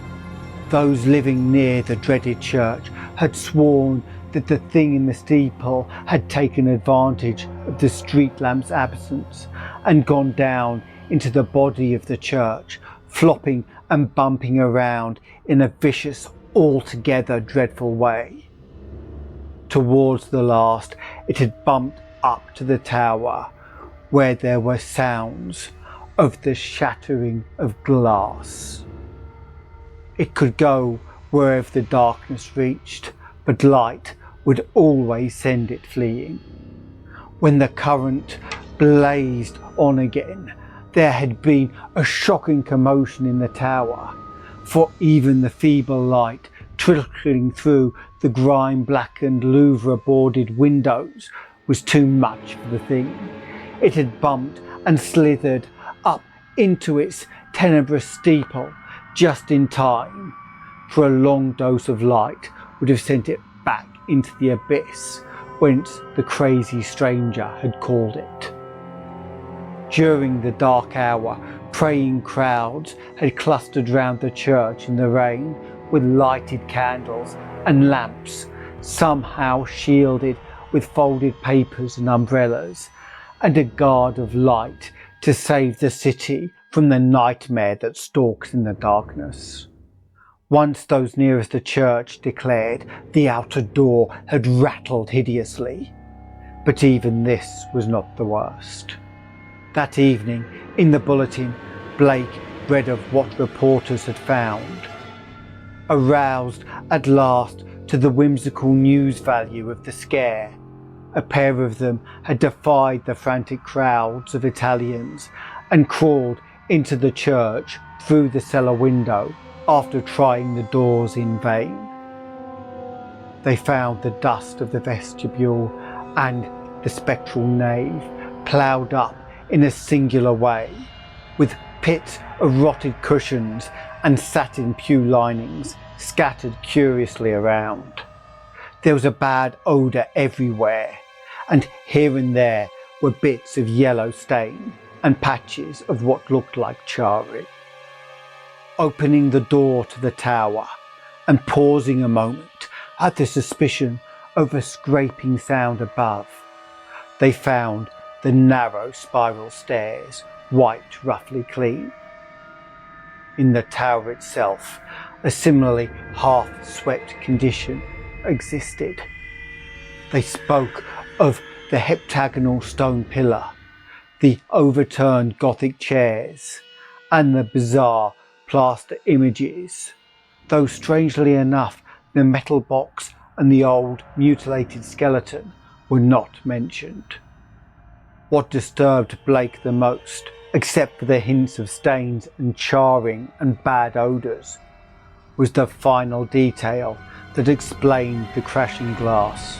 Those living near the dreaded church had sworn that the thing in the steeple had taken advantage of the street lamp's absence and gone down into the body of the church, flopping and bumping around in a vicious, altogether dreadful way. Towards the last, it had bumped up to the tower, where there were sounds of the shattering of glass. It could go wherever the darkness reached, but light would always send it fleeing. When the current blazed on again, there had been a shocking commotion in the tower, for even the feeble light trickling through the grime-blackened Louvre-boarded windows was too much for the thing. It had bumped and slithered up into its tenebrous steeple just in time, for a long dose of light would have sent it back into the abyss whence the crazy stranger had called it. During the dark hour, praying crowds had clustered round the church in the rain with lighted candles and lamps, somehow shielded with folded papers and umbrellas, and a guard of light to save the city from the nightmare that stalks in the darkness. Once those nearest the church declared the outer door had rattled hideously, but even this was not the worst. That evening, in the bulletin, Blake read of what reporters had found. Aroused at last to the whimsical news value of the scare, a pair of them had defied the frantic crowds of Italians and crawled into the church through the cellar window after trying the doors in vain. They found the dust of the vestibule and the spectral nave ploughed up in a singular way, with pits of rotted cushions and satin pew linings scattered curiously around. There was a bad odour everywhere, and here and there were bits of yellow stain and patches of what looked like charring. Opening the door to the tower and pausing a moment at the suspicion of a scraping sound above, they found the narrow spiral stairs wiped roughly clean. In the tower itself, a similarly half-swept condition existed. They spoke of the heptagonal stone pillar, the overturned Gothic chairs, and the bizarre plaster images, though strangely enough the metal box and the old mutilated skeleton were not mentioned. What disturbed Blake the most, except for the hints of stains and charring and bad odours, was the final detail that explained the crashing glass.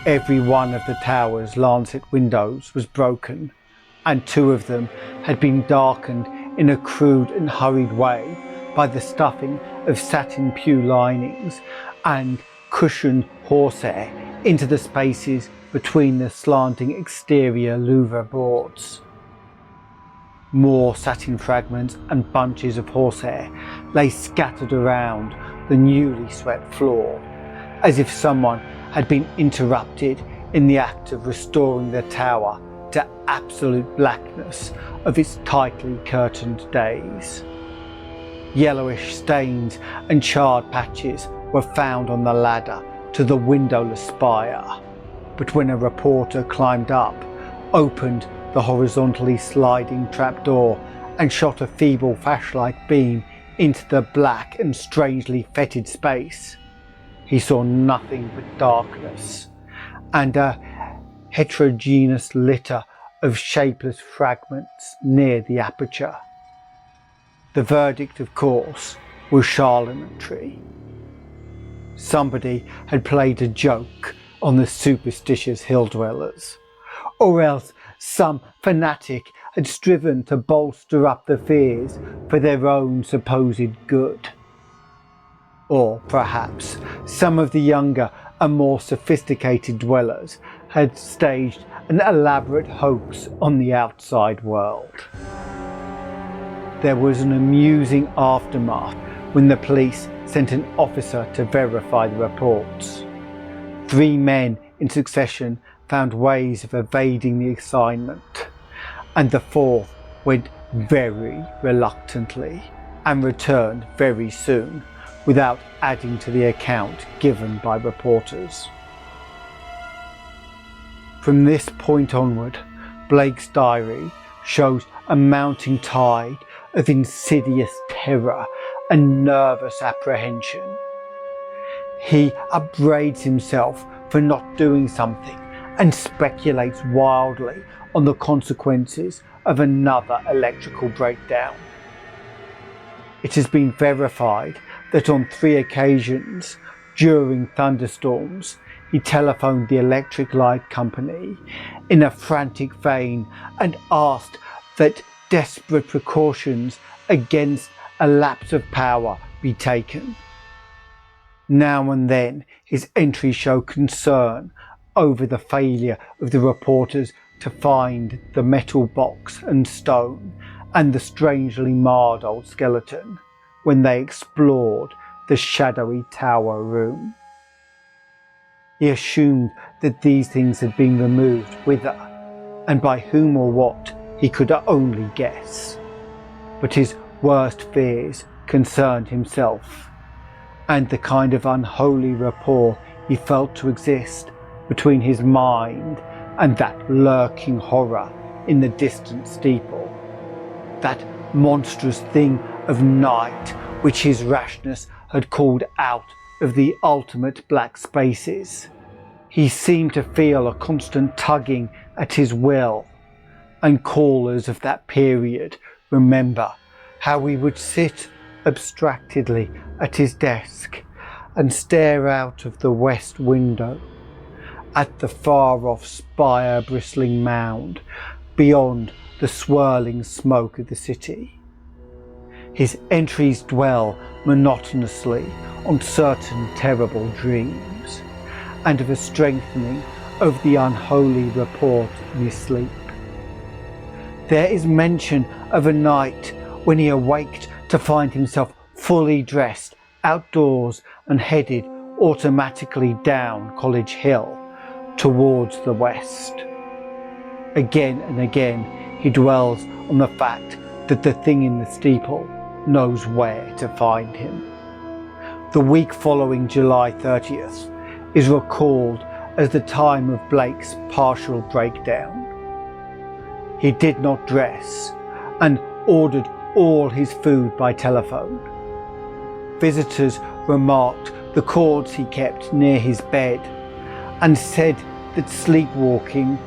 Every one of the tower's lancet windows was broken, and two of them had been darkened in a crude and hurried way by the stuffing of satin pew linings and cushioned horsehair into the spaces between the slanting exterior louver boards. More satin fragments and bunches of horsehair lay scattered around the newly swept floor, as if someone had been interrupted in the act of restoring the tower to absolute blackness of its tightly curtained days. Yellowish stains and charred patches were found on the ladder to the windowless spire, but when a reporter climbed up, opened the horizontally sliding trapdoor and shot a feeble flashlight beam into the black and strangely fetid space, he saw nothing but darkness and a heterogeneous litter of shapeless fragments near the aperture. The verdict, of course, was charlatanry. Somebody had played a joke on the superstitious hill dwellers, or else some fanatic had striven to bolster up the fears for their own supposed good. Or perhaps some of the younger and more sophisticated dwellers had staged an elaborate hoax on the outside world. There was an amusing aftermath when the police sent an officer to verify the reports. 3 men in succession found ways of evading the assignment, and the 4th went very reluctantly and returned very soon without adding to the account given by reporters. From this point onward, Blake's diary shows a mounting tide of insidious terror and nervous apprehension. He upbraids himself for not doing something and speculates wildly on the consequences of another electrical breakdown. It has been verified that on 3 occasions during thunderstorms he telephoned the electric light company in a frantic vein and asked that desperate precautions against a lapse of power be taken. Now and then his entries show concern over the failure of the reporters to find the metal box and stone and the strangely marred old skeleton when they explored the shadowy tower room. He assumed that these things had been removed whither, and by whom or what he could only guess. But his worst fears concerned himself, and the kind of unholy rapport he felt to exist between his mind and that lurking horror in the distant steeple, that monstrous thing of night which his rashness had called out of the ultimate black spaces. He seemed to feel a constant tugging at his will, and callers of that period remember how he would sit abstractedly at his desk and stare out of the west window at the far-off spire-bristling mound beyond the swirling smoke of the city. His entries dwell monotonously on certain terrible dreams, and of a strengthening of the unholy report in his sleep. There is mention of a night when he awaked to find himself fully dressed outdoors and headed automatically down College Hill towards the west. Again and again he dwells on the fact that the thing in the steeple knows where to find him. The week following July 30th is recalled as the time of Blake's partial breakdown. He did not dress and ordered all his food by telephone. Visitors remarked the cords he kept near his bed and said that sleepwalking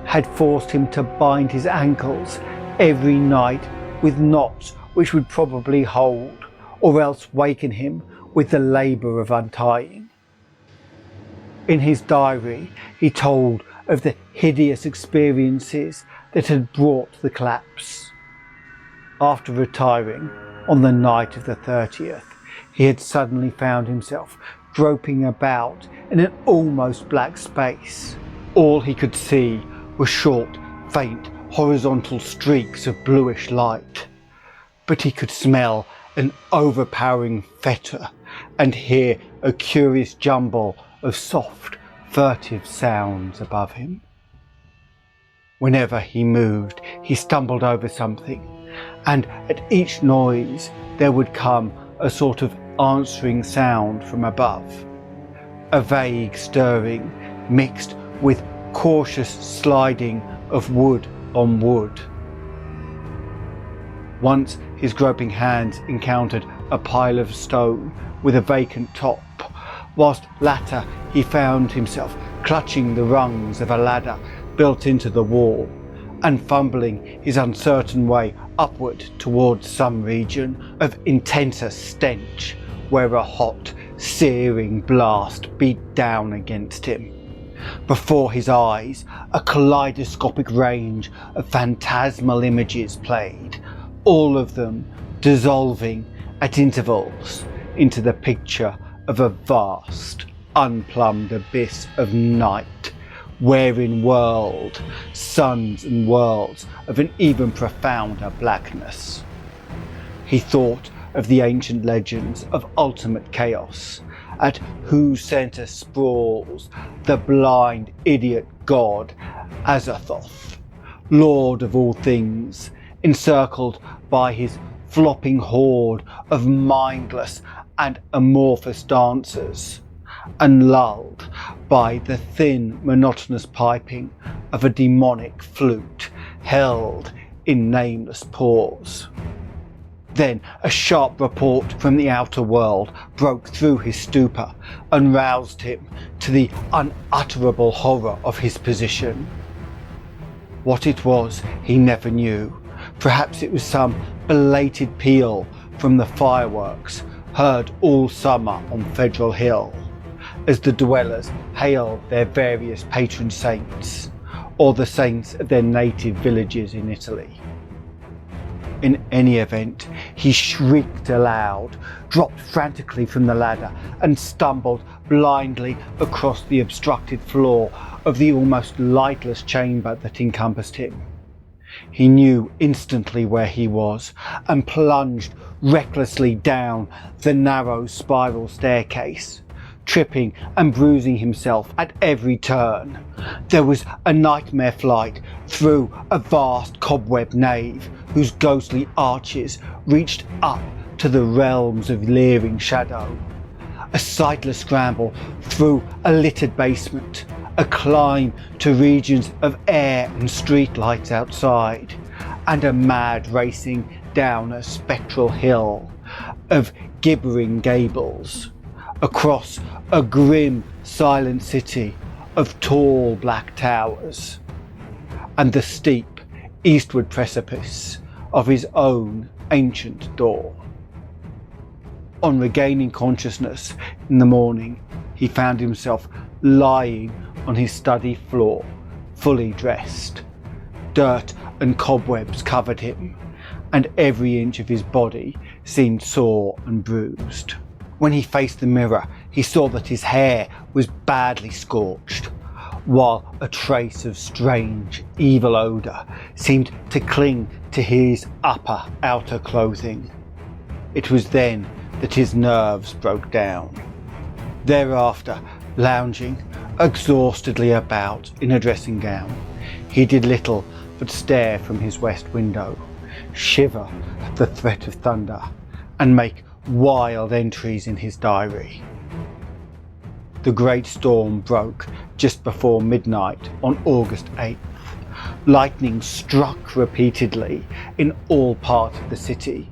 had forced him to bind his ankles every night with knots which would probably hold, or else waken him with the labour of untying. In his diary, he told of the hideous experiences that had brought the collapse. After retiring on the night of the 30th, he had suddenly found himself groping about in an almost black space. All he could see were short, faint, horizontal streaks of bluish light. But he could smell an overpowering fetor and hear a curious jumble of soft, furtive sounds above him. Whenever he moved, he stumbled over something, and at each noise there would come a sort of answering sound from above, a vague stirring mixed with cautious sliding of wood on wood. Once his groping hands encountered a pile of stone with a vacant top, whilst latter he found himself clutching the rungs of a ladder built into the wall and fumbling his uncertain way upward towards some region of intenser stench where a hot, searing blast beat down against him. Before his eyes, a kaleidoscopic range of phantasmal images played, all of them dissolving at intervals into the picture of a vast, unplumbed abyss of night, wherein whirled suns and worlds of an even profounder blackness. He thought of the ancient legends of ultimate chaos, at whose centre sprawls the blind idiot god Azathoth, lord of all things, encircled by his flopping horde of mindless and amorphous dancers, and lulled by the thin, monotonous piping of a demonic flute held in nameless paws. Then a sharp report from the outer world broke through his stupor and roused him to the unutterable horror of his position. What it was he never knew. Perhaps it was some belated peal from the fireworks heard all summer on Federal Hill, as the dwellers hailed their various patron saints, or the saints of their native villages in Italy. In any event, he shrieked aloud, dropped frantically from the ladder, and stumbled blindly across the obstructed floor of the almost lightless chamber that encompassed him. He knew instantly where he was and plunged recklessly down the narrow spiral staircase, tripping and bruising himself at every turn. There was a nightmare flight through a vast cobweb nave whose ghostly arches reached up to the realms of leering shadow. A sightless scramble through a littered basement, a climb to regions of air and street lights outside, and a mad racing down a spectral hill of gibbering gables, across a grim, silent city of tall black towers, and the steep eastward precipice of his own ancient door. On regaining consciousness in the morning, he found himself lying on his study floor, fully dressed. Dirt and cobwebs covered him, and every inch of his body seemed sore and bruised. When he faced the mirror, he saw that his hair was badly scorched, while a trace of strange, evil odour seemed to cling to his outer clothing. It was then that his nerves broke down. Thereafter, lounging exhaustedly about in a dressing gown, he did little but stare from his west window, shiver at the threat of thunder, and make wild entries in his diary. The great storm broke just before midnight on August 8th. Lightning struck repeatedly in all parts of the city,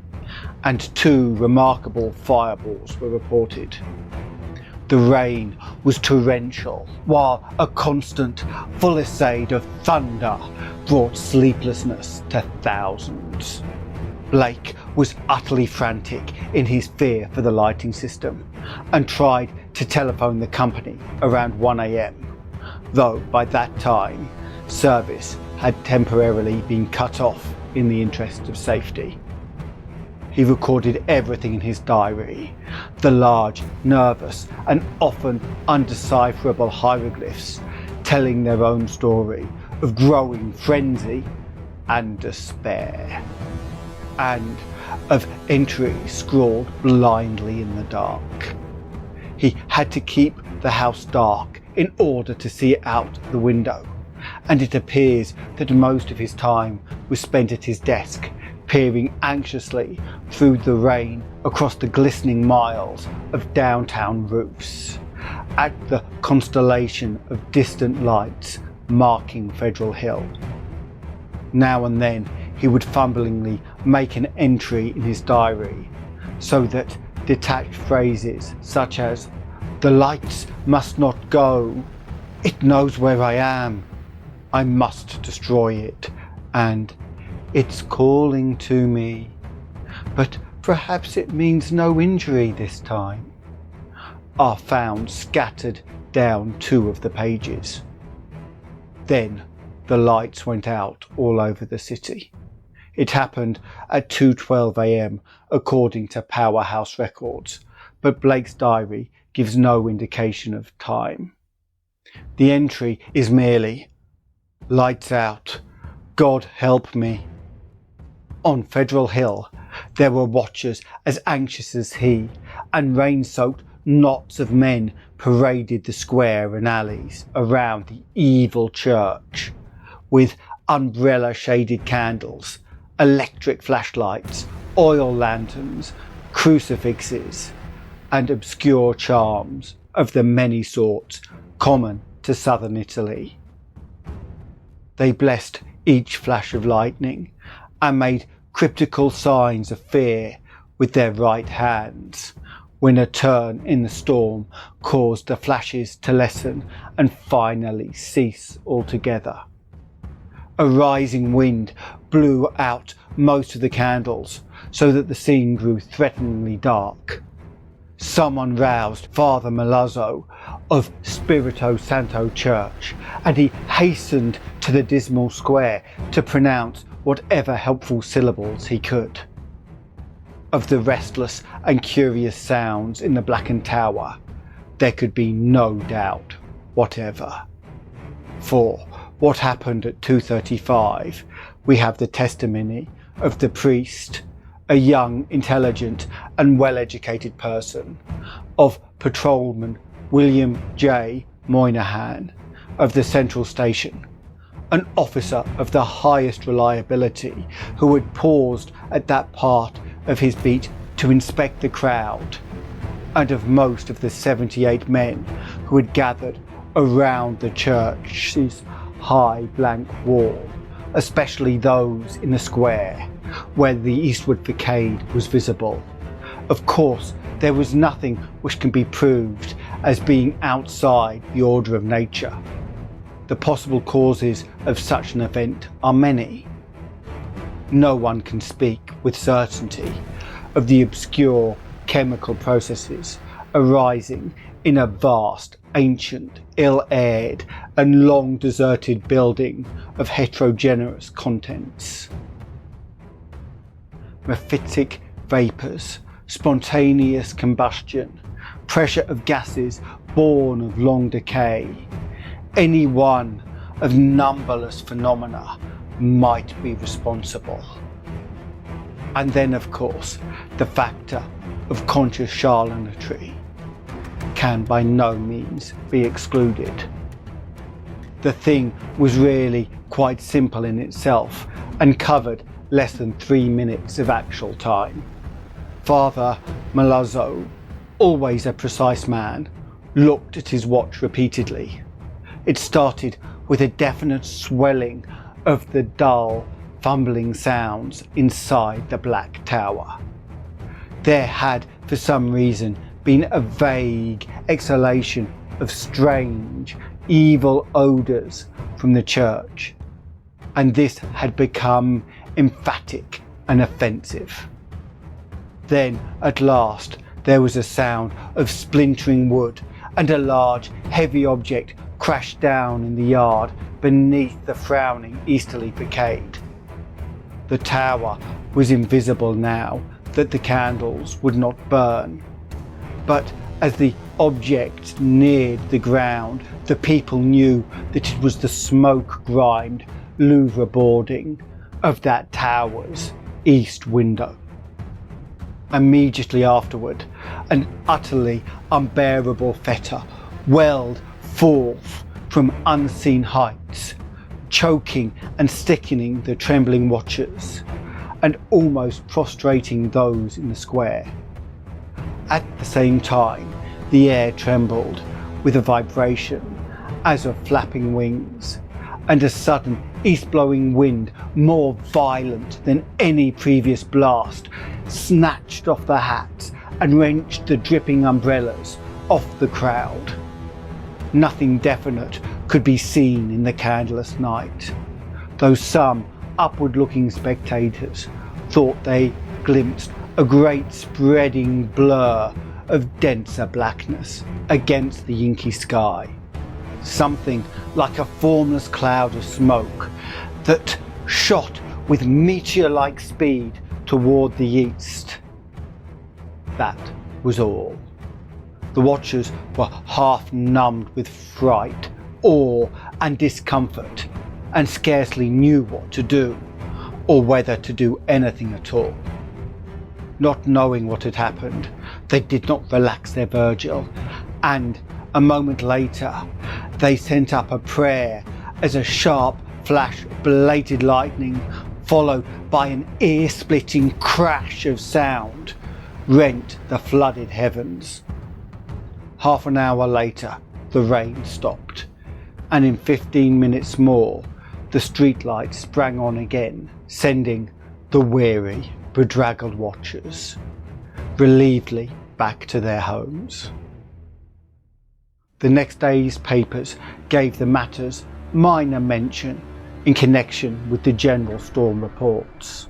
and 2 remarkable fireballs were reported. The rain was torrential, while a constant fusillade of thunder brought sleeplessness to thousands. Blake was utterly frantic in his fear for the lighting system and tried to telephone the company around 1 a.m, though by that time service had temporarily been cut off in the interest of safety. He recorded everything in his diary, the large, nervous and often undecipherable hieroglyphs telling their own story of growing frenzy and despair, and of entries scrawled blindly in the dark. He had to keep the house dark in order to see it out the window, and it appears that most of his time was spent at his desk, peering anxiously through the rain across the glistening miles of downtown roofs, at the constellation of distant lights marking Federal Hill. Now and then he would fumblingly make an entry in his diary, so that detached phrases such as "The lights must not go," "It knows where I am," "I must destroy it," and "It's calling to me, but perhaps it means no injury this time," are found scattered down 2 of the pages. Then the lights went out all over the city. It happened at 2:12 a.m. according to Powerhouse Records, but Blake's diary gives no indication of time. The entry is merely, "Lights out, God help me." On Federal Hill, there were watchers as anxious as he, and rain-soaked knots of men paraded the square and alleys around the evil church, with umbrella-shaded candles, electric flashlights, oil lanterns, crucifixes, and obscure charms of the many sorts common to southern Italy. They blessed each flash of lightning and made cryptical signs of fear with their right hands, when a turn in the storm caused the flashes to lessen and finally cease altogether. A rising wind blew out most of the candles, so that the scene grew threateningly dark. Someone roused Father Malazzo of Spirito Santo Church, and he hastened to the dismal square to pronounce whatever helpful syllables he could. Of the restless and curious sounds in the blackened tower, there could be no doubt whatever. For what happened at 2:35, we have the testimony of the priest, a young, intelligent and well-educated person, of Patrolman William J. Moynihan of the Central Station, an officer of the highest reliability who had paused at that part of his beat to inspect the crowd, and of most of the 78 men who had gathered around the church's high blank wall, especially those in the square where the eastward facade was visible. Of course, there was nothing which can be proved as being outside the order of nature. The possible causes of such an event are many. No one can speak with certainty of the obscure chemical processes arising in a vast, ancient, ill-aired and long deserted building of heterogeneous contents. Mephitic vapours, spontaneous combustion, pressure of gases born of long decay, any one of numberless phenomena might be responsible. And then, of course, the factor of conscious charlatanry can by no means be excluded. The thing was really quite simple in itself and covered less than 3 minutes of actual time. Father Malazzo, always a precise man, looked at his watch repeatedly. It started with a definite swelling of the dull, fumbling sounds inside the black tower. There had, for some reason, been a vague exhalation of strange, evil odours from the church, and this had become emphatic and offensive. Then, at last, there was a sound of splintering wood, and a large, heavy object crashed down in the yard beneath the frowning easterly facade. The tower was invisible now that the candles would not burn, but as the object neared the ground, the people knew that it was the smoke-grimed Louvre boarding of that tower's east window. Immediately afterward, an utterly unbearable fetor welled forth from unseen heights, choking and sickening the trembling watchers, and almost prostrating those in the square. At the same time, the air trembled with a vibration as of flapping wings, and a sudden east-blowing wind more violent than any previous blast snatched off the hats and wrenched the dripping umbrellas off the crowd. Nothing definite could be seen in the candleless night, though some upward-looking spectators thought they glimpsed a great spreading blur of denser blackness against the inky sky, something like a formless cloud of smoke that shot with meteor-like speed toward the east. That was all. The watchers were half numbed with fright, awe and discomfort, and scarcely knew what to do, or whether to do anything at all. Not knowing what had happened, they did not relax their vigil, and a moment later they sent up a prayer as a sharp flash of belated lightning, followed by an ear-splitting crash of sound, rent the flooded heavens. Half an hour later, the rain stopped, and in 15 minutes more, the streetlights sprang on again, sending the weary, bedraggled watchers relievedly back to their homes. The next day's papers gave the matters minor mention in connection with the general storm reports.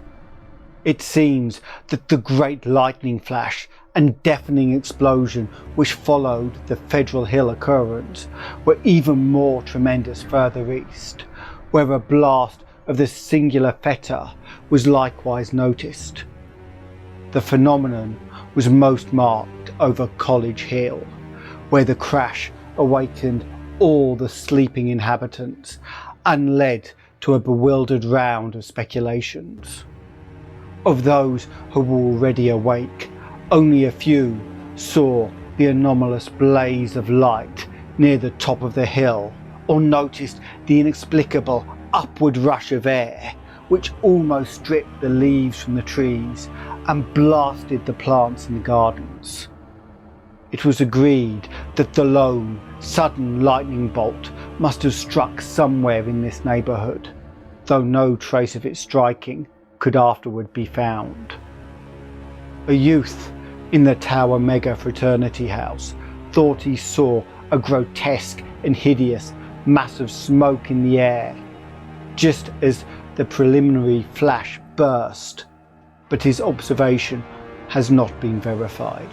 It seems that the great lightning flash and deafening explosion which followed the Federal Hill occurrence were even more tremendous further east, where a blast of the singular fetor was likewise noticed. The phenomenon was most marked over College Hill, where the crash awakened all the sleeping inhabitants and led to a bewildered round of speculations. Of those who were already awake, only a few saw the anomalous blaze of light near the top of the hill, or noticed the inexplicable upward rush of air which almost stripped the leaves from the trees and blasted the plants in the gardens. It was agreed that the lone, sudden lightning bolt must have struck somewhere in this neighbourhood, though no trace of its striking could afterward be found. A youth in the Tower Mega Fraternity House thought he saw a grotesque and hideous mass of smoke in the air, just as the preliminary flash burst, but his observation has not been verified.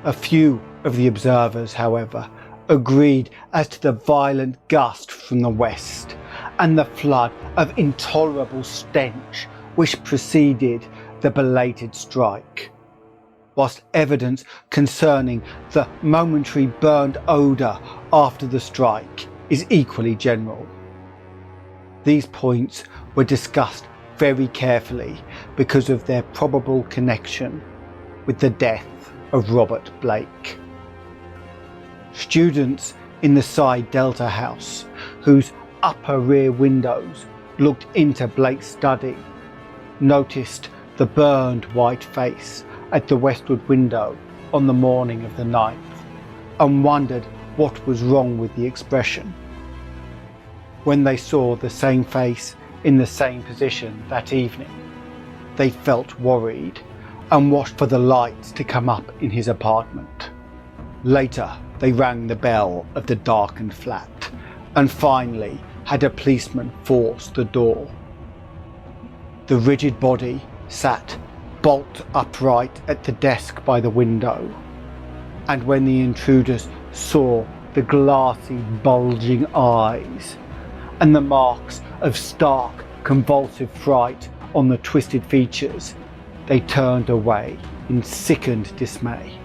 A few of the observers, however, agreed as to the violent gust from the west and the flood of intolerable stench which preceded the belated strike, whilst evidence concerning the momentary burned odour after the strike is equally general. These points were discussed very carefully because of their probable connection with the death of Robert Blake. Students in the side Delta house, whose upper rear windows looked into Blake's study, noticed the burned white face at the westward window on the morning of the 9th and wondered what was wrong with the expression. When they saw the same face in the same position that evening, they felt worried and watched for the lights to come up in his apartment. Later, they rang the bell of the darkened flat and finally had a policeman force the door. The rigid body sat bolt upright at the desk by the window, and when the intruders saw the glassy, bulging eyes and the marks of stark, convulsive fright on the twisted features, they turned away in sickened dismay.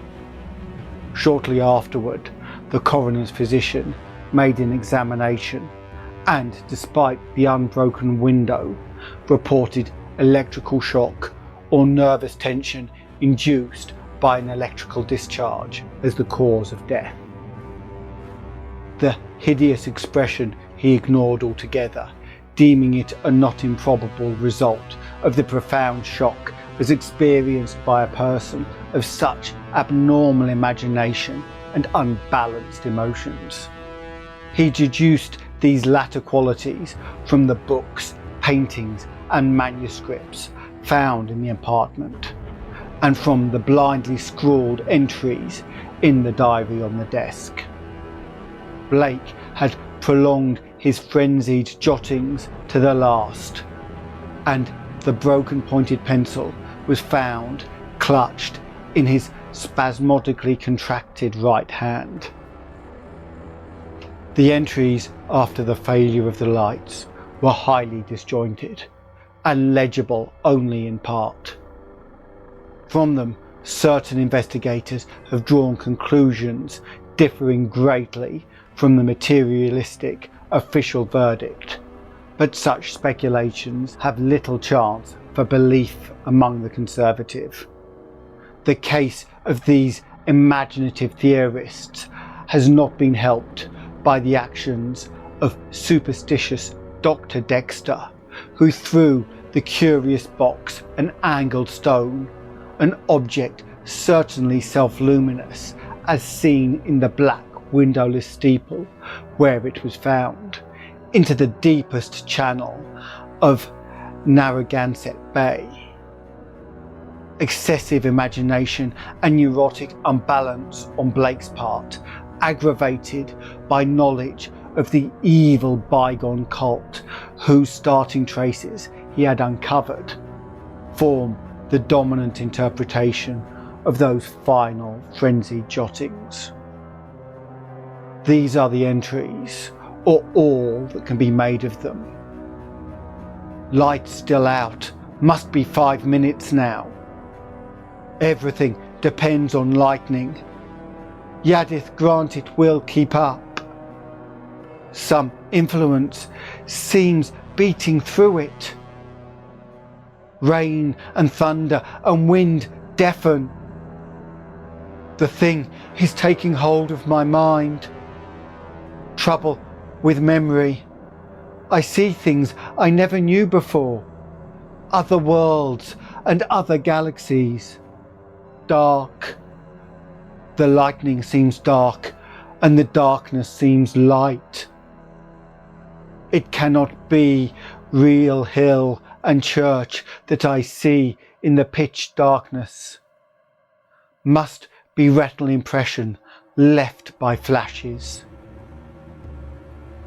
Shortly afterward, the coroner's physician made an examination and, despite the unbroken window, reported electrical shock or nervous tension induced by an electrical discharge as the cause of death. The hideous expression he ignored altogether, deeming it a not improbable result of the profound shock as experienced by a person of such abnormal imagination and unbalanced emotions. He deduced these latter qualities from the books, paintings and manuscripts found in the apartment, and from the blindly scrawled entries in the diary on the desk. Blake had prolonged his frenzied jottings to the last, and the broken pointed pencil was found clutched in his spasmodically contracted right hand. The entries after the failure of the lights were highly disjointed and legible only in part. From them, certain investigators have drawn conclusions differing greatly from the materialistic official verdict, but such speculations have little chance for belief among the conservative. The case of these imaginative theorists has not been helped by the actions of superstitious Dr. Dexter, who threw the curious box an angled stone, an object certainly self-luminous as seen in the black windowless steeple where it was found, into the deepest channel of Narragansett Bay. Excessive imagination and neurotic unbalance on Blake's part, aggravated by knowledge of the evil bygone cult whose starting traces he had uncovered, form the dominant interpretation of those final frenzied jottings. These are the entries, or all that can be made of them. Light's still out. Must be 5 minutes now. Everything depends on lightning. Yadith grant it will keep up. Some influence seems beating through it. Rain and thunder and wind deafen. The thing is taking hold of my mind. Trouble with memory. I see things I never knew before. Other worlds and other galaxies. Dark. The lightning seems dark and the darkness seems light. It cannot be real hill and church that I see in the pitch darkness. Must be retinal impression left by flashes.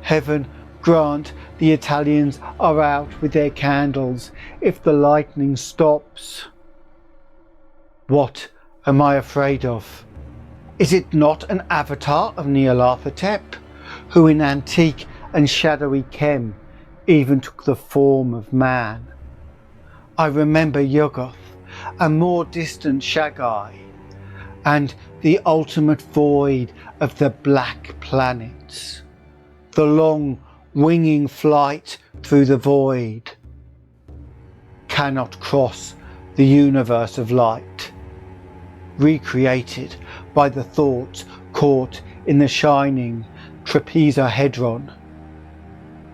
Heaven grant the Italians are out with their candles if the lightning stops. What am I afraid of? Is it not an avatar of Nyarlathotep, who in antique and shadowy Kem even took the form of man? I remember Yuggoth, a more distant Shagai, and the ultimate void of the black planets, the long winging flight through the void, cannot cross the universe of light, recreated by the thoughts caught in the shining trapezahedron.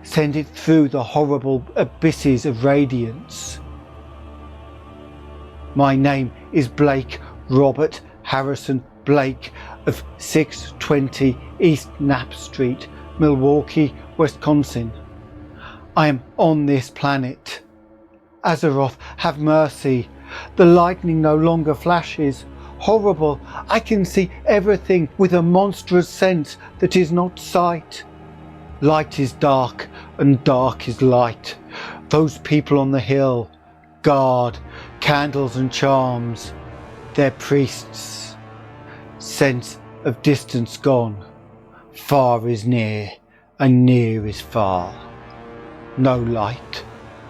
Send it through the horrible abysses of radiance. My name is Blake Robert Harrison Blake of 620 East Knapp Street, Milwaukee, Wisconsin. I am on this planet. Azeroth, have mercy. The lightning no longer flashes. Horrible, I can see everything with a monstrous sense that is not sight. Light is dark and dark is light. Those people on the hill, guard, candles and charms, their priests. Sense of distance gone. Far is near and near is far. No light,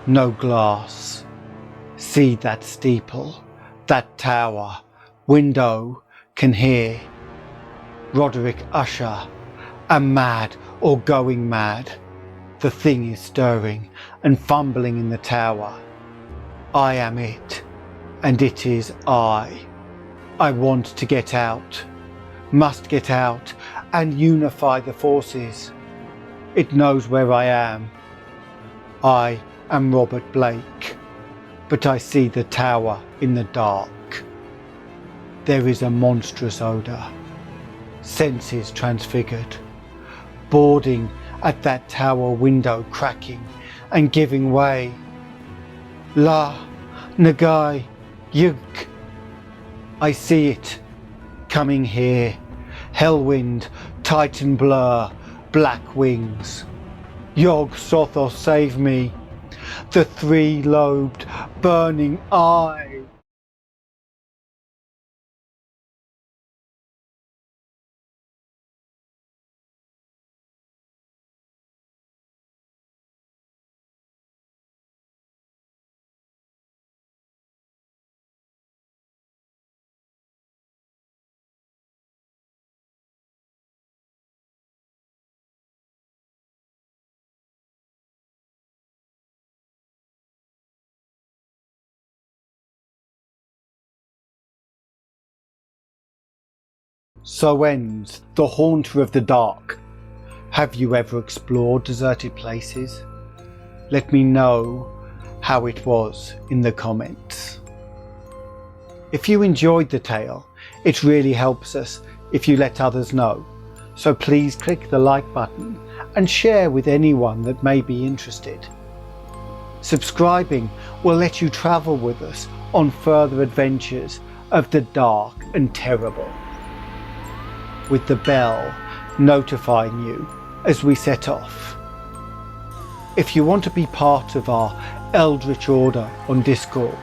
no glass. See that steeple, that tower, window, can hear. Roderick Usher, am mad or going mad. The thing is stirring and fumbling in the tower. I am it, and it is I. I want to get out, must get out and unify the forces. It knows where I am. I am Robert Blake, but I see the tower in the dark. There is a monstrous odour, senses transfigured, boarding at that tower window, cracking and giving way. La, Nagai, Yug. I see it, coming here. Hellwind, Titan blur, black wings. Yog Sothoth, save me. The three-lobed, burning eye. So ends The Haunter of the Dark. Have you ever explored deserted places? Let me know how it was in the comments. If you enjoyed the tale, it really helps us if you let others know. So please click the like button and share with anyone that may be interested. Subscribing will let you travel with us on further adventures of the dark and terrible, with the bell notifying you as we set off. If you want to be part of our Eldritch Order on Discord,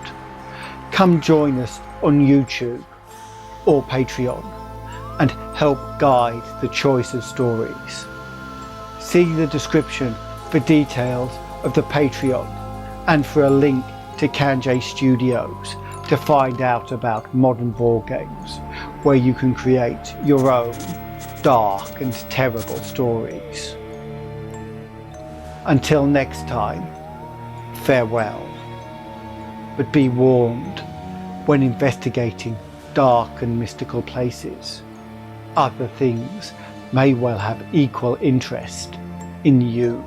come join us on YouTube or Patreon and help guide the choice of stories. See the description for details of the Patreon and for a link to Canje Studios to find out about modern board games where you can create your own dark and terrible stories. Until next time, farewell. But be warned, when investigating dark and mystical places, other things may well have equal interest in you.